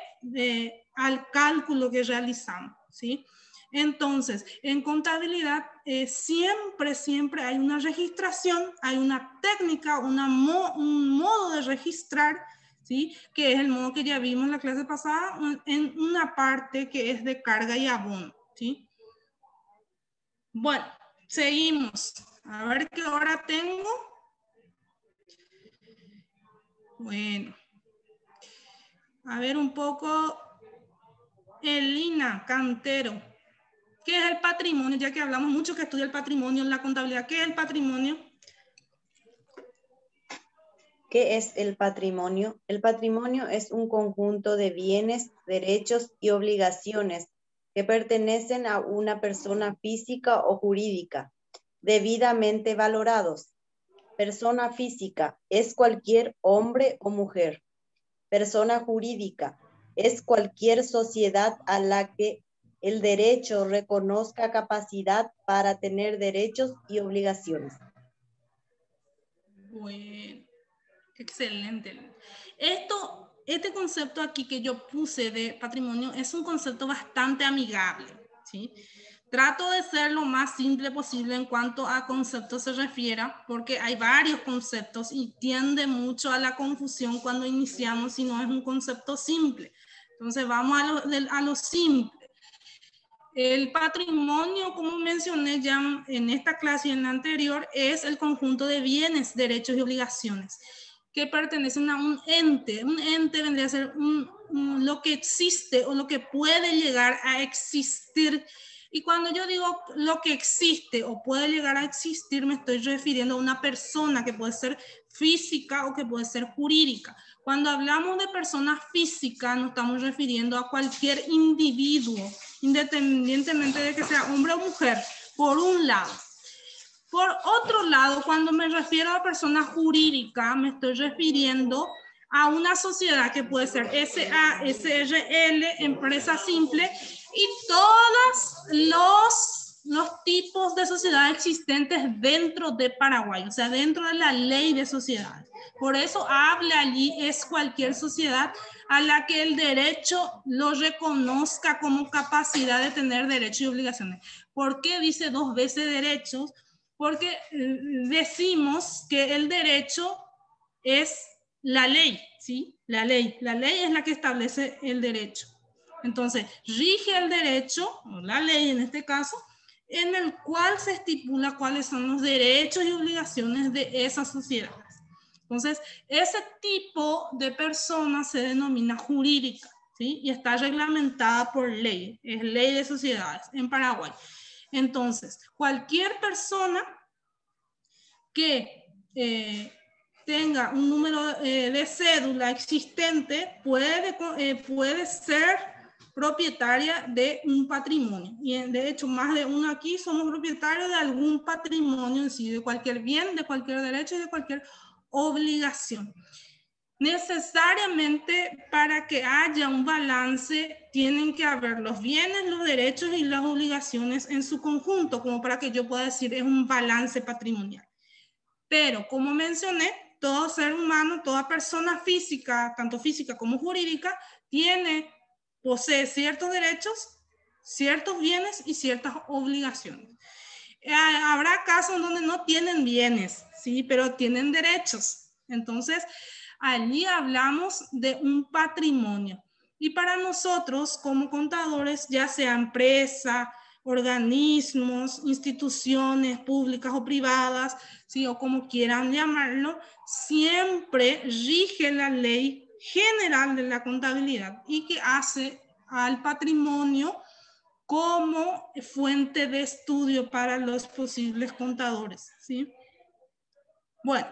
S1: al cálculo que realizamos, ¿sí? Entonces, en contabilidad siempre hay una registración, hay una técnica, un modo de registrar, ¿sí? Que es el modo que ya vimos en la clase pasada, en una parte que es de carga y abono, ¿sí? Bueno, seguimos. A ver qué hora tengo. Bueno. A ver un poco. Elina Cantero. ¿Qué es el patrimonio? Ya que hablamos mucho que estudia el patrimonio en la contabilidad. ¿Qué es el patrimonio?
S3: ¿Qué es el patrimonio? El patrimonio es un conjunto de bienes, derechos y obligaciones que pertenecen a una persona física o jurídica, debidamente valorados. Persona física es cualquier hombre o mujer. Persona jurídica es cualquier sociedad a la que el derecho reconozca capacidad para tener derechos y obligaciones.
S1: Bueno, excelente. Este concepto aquí que yo puse de patrimonio es un concepto bastante amigable, ¿sí? Trato de ser lo más simple posible en cuanto a conceptos se refiera, porque hay varios conceptos y tiende mucho a la confusión cuando iniciamos si no es un concepto simple. Entonces vamos a lo simple. El patrimonio, como mencioné ya en esta clase y en la anterior, es el conjunto de bienes, derechos y obligaciones que pertenecen a un ente. Un ente vendría a ser lo que existe o lo que puede llegar a existir. Y cuando yo digo lo que existe o puede llegar a existir, me estoy refiriendo a una persona que puede ser física o que puede ser jurídica. Cuando hablamos de persona física, nos estamos refiriendo a cualquier individuo, independientemente de que sea hombre o mujer, por un lado. Por otro lado, cuando me refiero a persona jurídica, me estoy refiriendo a una sociedad que puede ser SA, SRL, empresa simple y todos los tipos de sociedades existentes dentro de Paraguay, o sea, dentro de la ley de sociedades. Por eso habla allí, es cualquier sociedad a la que el derecho lo reconozca como capacidad de tener derechos y obligaciones. ¿Por qué dice dos veces derechos? Porque decimos que el derecho es la ley, ¿sí? La ley es la que establece el derecho. Entonces, rige el derecho, o la ley en este caso, en el cual se estipula cuáles son los derechos y obligaciones de esa sociedad. Entonces, ese tipo de persona se denomina jurídica, ¿sí? Y está reglamentada por ley, es ley de sociedades en Paraguay. Entonces, cualquier persona que tenga un número de cédula existente puede ser propietaria de un patrimonio. Y de hecho, más de uno aquí somos propietarios de algún patrimonio en sí, de cualquier bien, de cualquier derecho y de cualquier obligación. Necesariamente para que haya un balance tienen que haber los bienes, los derechos y las obligaciones en su conjunto, como para que yo pueda decir es un balance patrimonial. Pero como mencioné, todo ser humano, toda persona física, tanto física como jurídica, posee ciertos derechos, ciertos bienes y ciertas obligaciones. Habrá casos donde no tienen bienes, sí, pero tienen derechos. Entonces, allí hablamos de un patrimonio. Y para nosotros, como contadores, ya sea empresa, organismos, instituciones públicas o privadas, ¿sí? O como quieran llamarlo, siempre rige la ley general de la contabilidad y que hace al patrimonio como fuente de estudio para los posibles contadores, ¿sí? Bueno,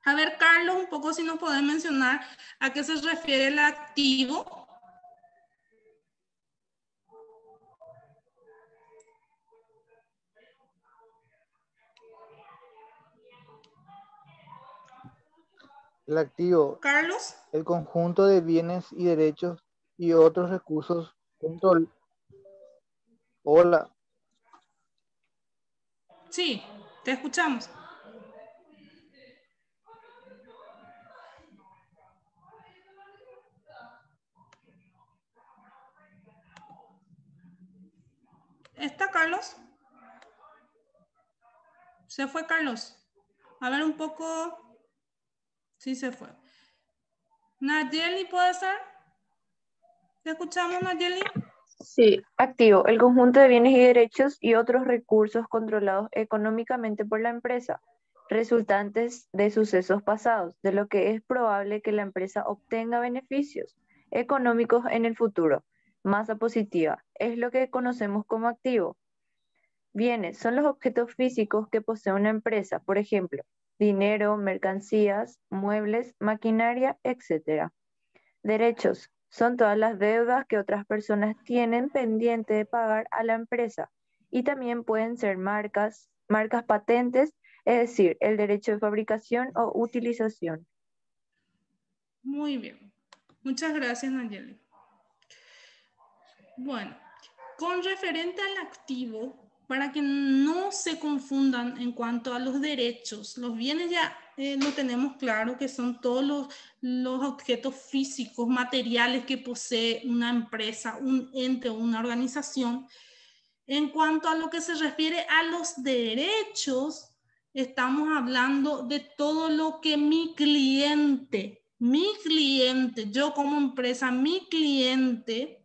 S1: a ver, Carlos, un poco si nos puedes mencionar a qué se refiere el activo.
S4: El activo,
S1: Carlos.
S4: el conjunto de bienes y derechos y otros recursos. Hola.
S1: Sí, te escuchamos. ¿Está Carlos? ¿Se fue Carlos? A ver un poco. Sí, se fue. Nayeli, ¿puede ser? ¿Te escuchamos, Nayeli?
S5: Sí, activo, el conjunto de bienes y derechos y otros recursos controlados económicamente por la empresa, resultantes de sucesos pasados, de lo que es probable que la empresa obtenga beneficios económicos en el futuro. Masa positiva, es lo que conocemos como activo. Bienes son los objetos físicos que posee una empresa, por ejemplo, dinero, mercancías, muebles, maquinaria, etc. Derechos son todas las deudas que otras personas tienen pendiente de pagar a la empresa y también pueden ser marcas patentes, es decir, el derecho de fabricación o utilización.
S1: Muy bien. Muchas gracias, Nayeli. Bueno, con referente al activo, para que no se confundan en cuanto a los derechos, los bienes ya lo tenemos claro que son todos los objetos físicos, materiales que posee una empresa, un ente o una organización. En cuanto a lo que se refiere a los derechos, estamos hablando de todo lo que mi cliente, yo como empresa, mi cliente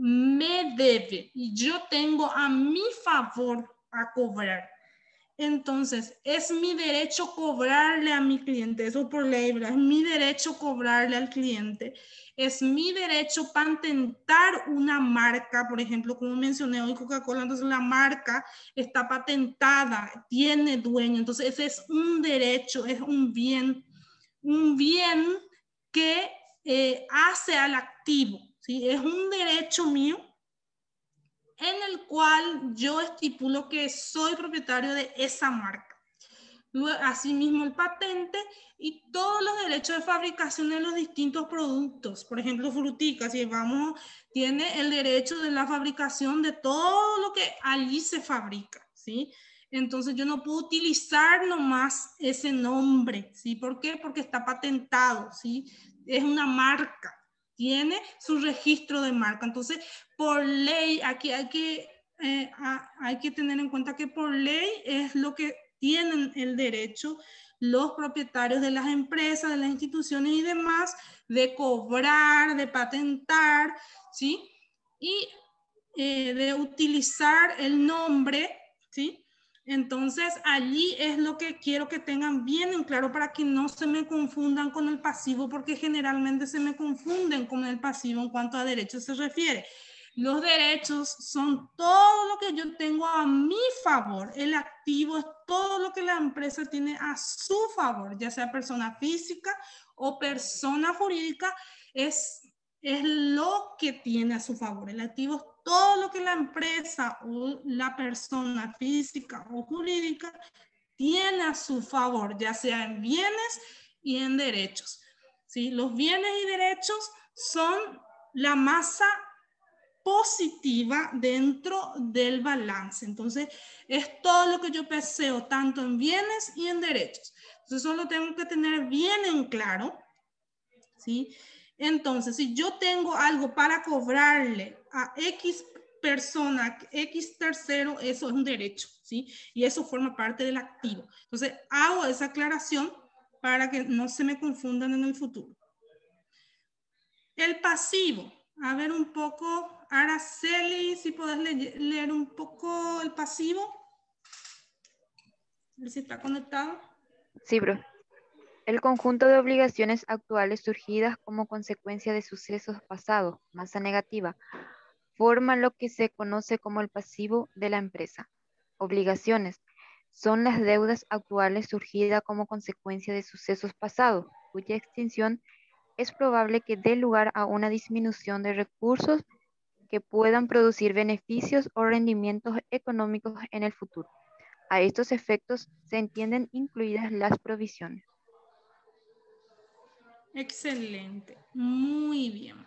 S1: me debe y yo tengo a mi favor a cobrar. Entonces, es mi derecho cobrarle a mi cliente, eso por ley, ¿verdad? Es mi derecho cobrarle al cliente. Es mi derecho patentar una marca, por ejemplo, como mencioné hoy Coca-Cola, entonces la marca está patentada, tiene dueño, entonces ese es un derecho, es un bien que hace al activo, ¿sí? Es un derecho mío en el cual yo estipulo que soy propietario de esa marca. Asimismo, el patente y todos los derechos de fabricación de los distintos productos. Por ejemplo, fruticas, si vamos, tiene el derecho de la fabricación de todo lo que allí se fabrica, ¿sí? Entonces, yo no puedo utilizar nomás ese nombre, ¿sí? ¿Por qué? Porque está patentado, ¿sí? Es una marca, tiene su registro de marca. Entonces, por ley, aquí hay que tener en cuenta que por ley es lo que tienen el derecho los propietarios de las empresas, de las instituciones y demás, de cobrar, de patentar, ¿sí? Y de utilizar el nombre, ¿sí? Entonces, allí es lo que quiero que tengan bien en claro para que no se me confundan con el pasivo, porque generalmente se me confunden con el pasivo en cuanto a derechos se refiere. Los derechos son todo lo que yo tengo a mi favor. El activo es todo lo que la empresa tiene a su favor, ya sea persona física o persona jurídica, es lo que tiene a su favor. El activo es todo lo que la empresa o la persona física o jurídica tiene a su favor, ya sea en bienes y en derechos. ¿Sí? Los bienes y derechos son la masa positiva dentro del balance. Entonces, es todo lo que yo poseo, tanto en bienes y en derechos. Entonces, eso lo tengo que tener bien en claro, ¿sí? Entonces, si yo tengo algo para cobrarle a X persona, X tercero, eso es un derecho, ¿sí? Y eso forma parte del activo. Entonces, hago esa aclaración para que no se me confundan en el futuro. El pasivo. A ver un poco, Araceli, si podés leer un poco el pasivo. A ver si está conectado.
S2: Sí, bro. El conjunto de obligaciones actuales surgidas como consecuencia de sucesos pasados, masa negativa, forma lo que se conoce como el pasivo de la empresa. Obligaciones son las deudas actuales surgidas como consecuencia de sucesos pasados, cuya extinción es probable que dé lugar a una disminución de recursos que puedan producir beneficios o rendimientos económicos en el futuro. A estos efectos se entienden incluidas las provisiones.
S1: Excelente, muy bien.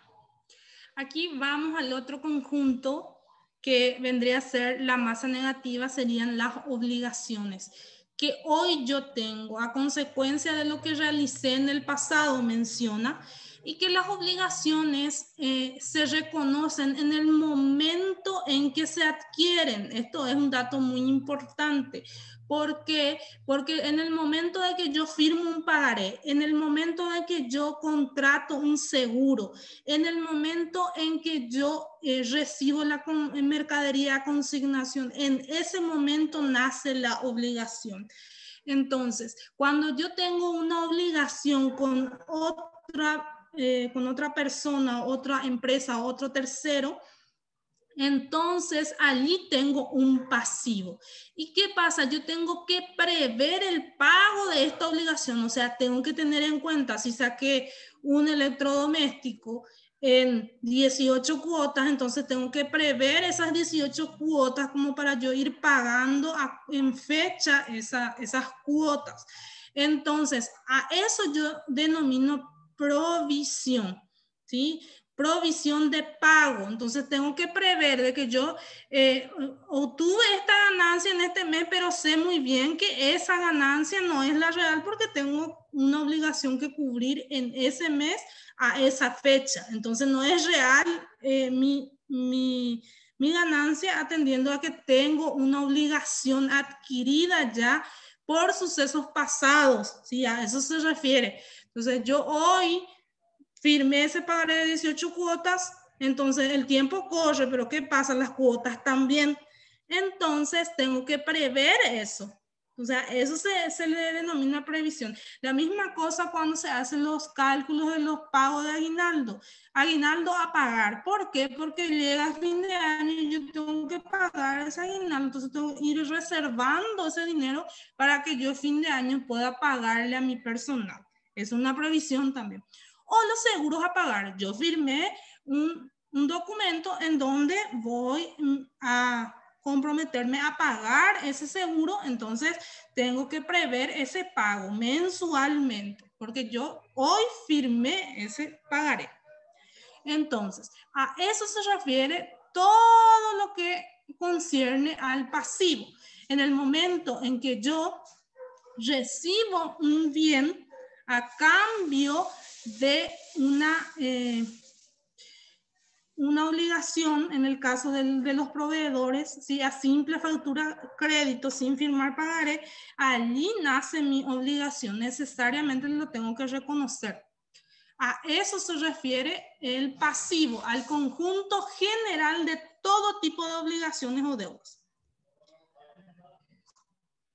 S1: Aquí vamos al otro conjunto que vendría a ser la masa negativa, serían las obligaciones que hoy yo tengo a consecuencia de lo que realicé en el pasado, menciona, y que las obligaciones se reconocen en el momento en que se adquieren. Esto es un dato muy importante. ¿Por qué? Porque en el momento de que yo firmo un pagaré, en el momento de que yo contrato un seguro, en el momento en que yo recibo la mercadería a consignación, en ese momento nace la obligación. Entonces, cuando yo tengo una obligación con otra persona, otra empresa, otro tercero, Entonces, allí tengo un pasivo. ¿Y qué pasa? Yo tengo que prever el pago de esta obligación. O sea, tengo que tener en cuenta, si saqué un electrodoméstico en 18 cuotas, entonces tengo que prever esas 18 cuotas como para yo ir pagando en fecha esas cuotas. Entonces, a eso yo denomino provisión, ¿sí? Provisión de pago. Entonces tengo que prever de que yo obtuve esta ganancia en este mes, pero sé muy bien que esa ganancia no es la real porque tengo una obligación que cubrir en ese mes a esa fecha. Entonces no es real mi ganancia, atendiendo a que tengo una obligación adquirida ya por sucesos pasados, ¿sí? A eso se refiere. Entonces yo hoy firmé ese pagaré de 18 cuotas, entonces el tiempo corre, pero ¿qué pasa? Las cuotas también. Entonces tengo que prever eso. O sea, eso se le denomina previsión. La misma cosa cuando se hacen los cálculos de los pagos de aguinaldo. Aguinaldo a pagar. ¿Por qué? Porque llega fin de año y yo tengo que pagar ese aguinaldo. Entonces tengo que ir reservando ese dinero para que yo fin de año pueda pagarle a mi personal. Es una previsión también. O los seguros a pagar. Yo firmé un documento en donde voy a comprometerme a pagar ese seguro, entonces tengo que prever ese pago mensualmente, porque yo hoy firmé ese pagaré. Entonces, a eso se refiere todo lo que concierne al pasivo. En el momento en que yo recibo un bien a cambio de una obligación, en el caso de los proveedores, ¿sí? A simple factura crédito sin firmar pagaré, allí nace mi obligación, necesariamente lo tengo que reconocer. A eso se refiere el pasivo, al conjunto general de todo tipo de obligaciones o deudas.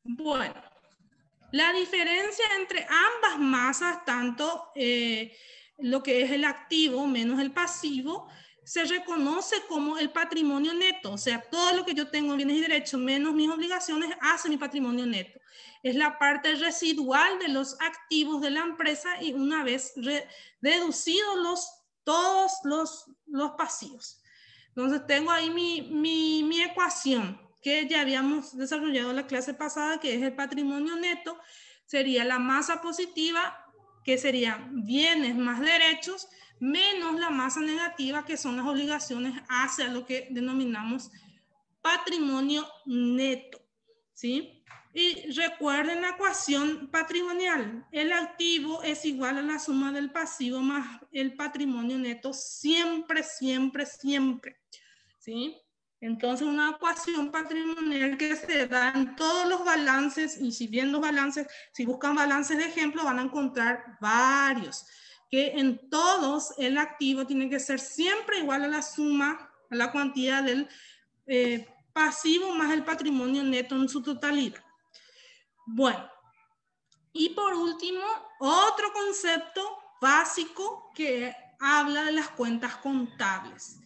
S1: Bueno, la diferencia entre ambas masas, tanto lo que es el activo menos el pasivo, se reconoce como el patrimonio neto. O sea, todo lo que yo tengo, bienes y derechos, menos mis obligaciones, hace mi patrimonio neto. Es la parte residual de los activos de la empresa y una vez deducidos todos los pasivos. Entonces tengo ahí mi ecuación que ya habíamos desarrollado en la clase pasada, que es el patrimonio neto, sería la masa positiva, que serían bienes más derechos, menos la masa negativa, que son las obligaciones hacia lo que denominamos patrimonio neto, ¿sí? Y recuerden la ecuación patrimonial. El activo es igual a la suma del pasivo más el patrimonio neto, siempre, siempre, siempre, ¿sí? Entonces, una ecuación patrimonial que se da en todos los balances, y si bien los balances, si buscan balances de ejemplo, van a encontrar varios, que en todos el activo tiene que ser siempre igual a la suma, a la cuantía del pasivo más el patrimonio neto en su totalidad. Bueno, y por último, otro concepto básico que habla de las cuentas contables.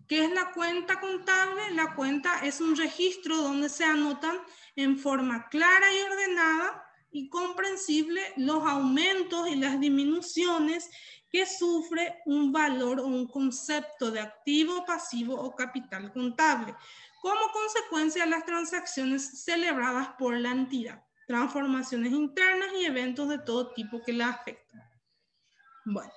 S1: ¿Qué es la cuenta contable? La cuenta es un registro donde se anotan en forma clara y ordenada y comprensible los aumentos y las disminuciones que sufre un valor o un concepto de activo, pasivo o capital contable, como consecuencia de las transacciones celebradas por la entidad, transformaciones internas y eventos de todo tipo que la afectan. Bueno,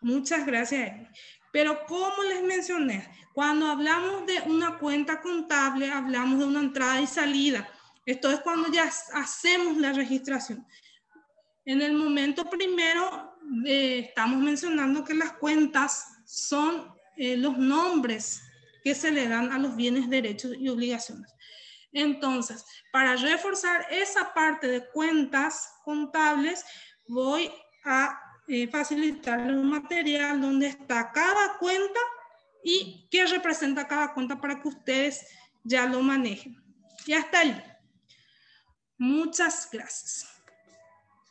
S1: muchas gracias, Eli. Pero como les mencioné, cuando hablamos de una cuenta contable, hablamos de una entrada y salida. Esto es cuando ya hacemos la registración. En el momento primero, estamos mencionando que las cuentas son los nombres que se le dan a los bienes, derechos y obligaciones. Entonces, para reforzar esa parte de cuentas contables, voy a facilitarles un material donde está cada cuenta y qué representa cada cuenta para que ustedes ya lo manejen. Y hasta ahí. Muchas gracias.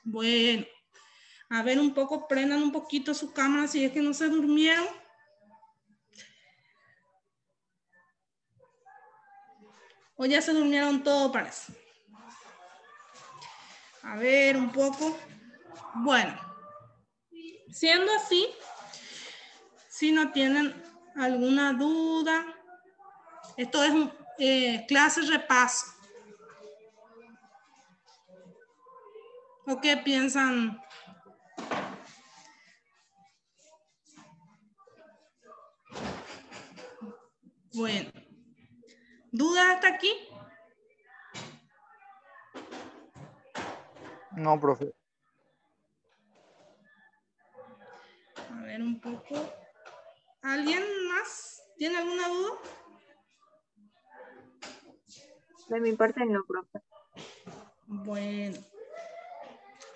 S1: Bueno, a ver un poco, prendan un poquito su cámara si es que no se durmieron. O ya se durmieron todo, parece. A ver, un poco. Bueno, siendo así, si no tienen alguna duda, esto es un clase repaso. ¿O qué piensan? Bueno, ¿dudas hasta aquí?
S4: No, profe.
S1: A ver un poco. ¿Alguien más tiene alguna duda?
S5: De mi parte no, profe.
S1: Bueno,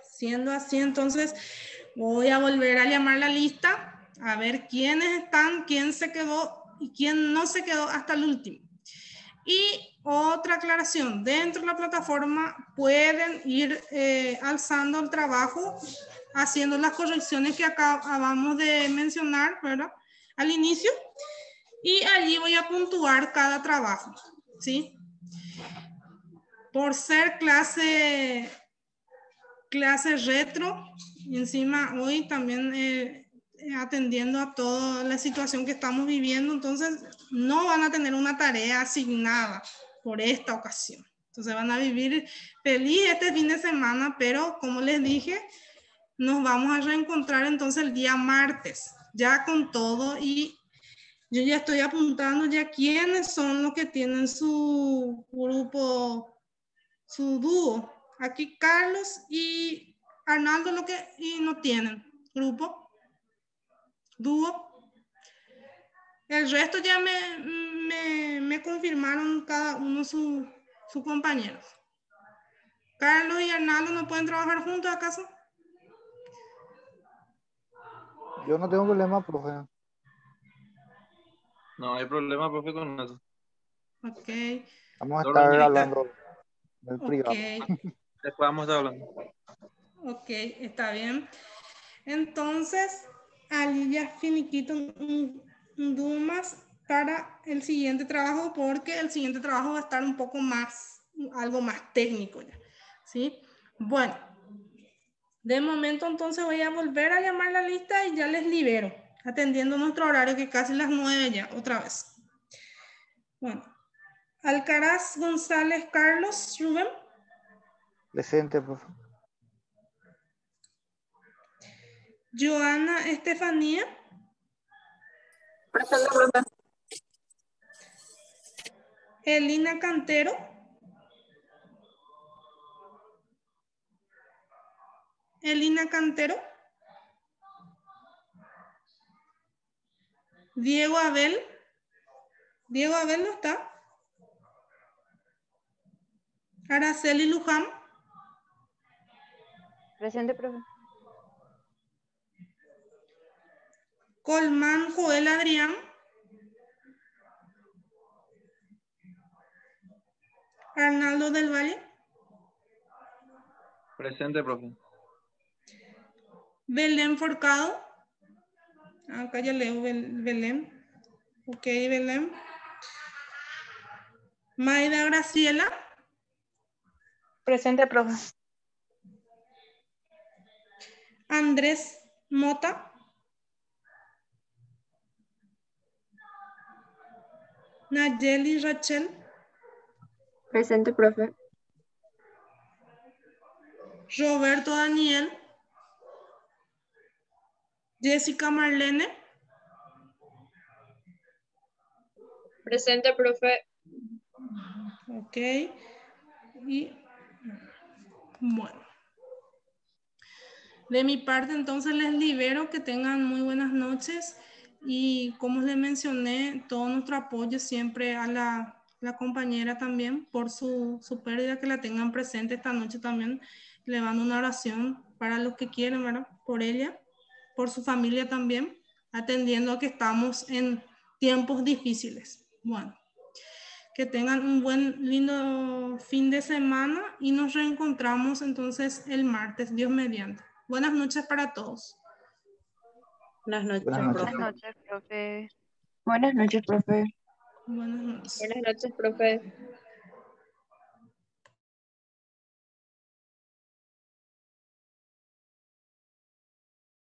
S1: siendo así, entonces voy a volver a llamar la lista, a ver quiénes están, quién se quedó y quién no se quedó hasta el último. Y otra aclaración, dentro de la plataforma pueden ir alzando el trabajo, haciendo las correcciones que acabamos de mencionar, ¿verdad? Al inicio, y allí voy a puntuar cada trabajo, ¿sí? Por ser clase retro, y encima hoy también atendiendo a toda la situación que estamos viviendo, entonces no van a tener una tarea asignada por esta ocasión. Entonces van a vivir feliz este fin de semana, pero como les dije, nos vamos a reencontrar entonces el día martes, ya con todo, y yo ya estoy apuntando ya quiénes son los que tienen su grupo, su dúo. Aquí Carlos y Arnaldo y no tienen grupo, dúo. El resto ya me confirmaron cada uno su compañeros. Carlos y Arnaldo no pueden trabajar juntos, ¿acaso?
S4: Yo no tengo problema, profe.
S8: No hay problema, profe, con eso.
S1: Ok.
S4: Vamos a
S8: Solo
S4: estar
S8: necesita-
S4: hablando del
S1: Ok.
S4: privado.
S8: Después vamos a estar hablando.
S1: Ok, está bien. Entonces, allí ya finiquito un dúo más para el siguiente trabajo, porque el siguiente trabajo va a estar un poco más, algo más técnico ya, ¿sí? Bueno, de momento entonces voy a volver a llamar la lista y ya les libero, atendiendo nuestro horario que casi las 9 ya, otra vez. Bueno, Alcaraz González Carlos Rubén.
S4: Presente, profe.
S1: Joana Estefanía.
S7: Presente, profe.
S1: Elina Cantero. Elina Cantero. Diego Abel. Diego Abel no está. Araceli Luján.
S2: Presente, profe.
S1: Colmán Joel Adrián. Arnaldo del Valle.
S8: Presente, profe.
S1: Belén Forcado. Acá ya leo Belén. Ok, Belén. Maida Graciela.
S6: Presente, profe.
S1: Andrés Mota. Nayeli Rachel.
S5: Presente, profe.
S1: Roberto Daniel. Jessica Marlene.
S10: Presente, profe.
S1: Ok. Y bueno. De mi parte, entonces les libero, que tengan muy buenas noches y como les mencioné, todo nuestro apoyo siempre a la compañera también por su pérdida, que la tengan presente esta noche también. Le mando una oración para los que quieren, ¿verdad? Por ella, por su familia también, atendiendo a que estamos en tiempos difíciles. Bueno, que tengan un lindo fin de semana y nos reencontramos entonces el martes, Dios mediante. Buenas noches para todos.
S3: Buenas noches,
S4: Buenas noches.
S3: profe.
S2: Buenas noches, profe.
S5: Buenas noches, profe.
S1: Buenas noches.
S10: Buenas noches, profe.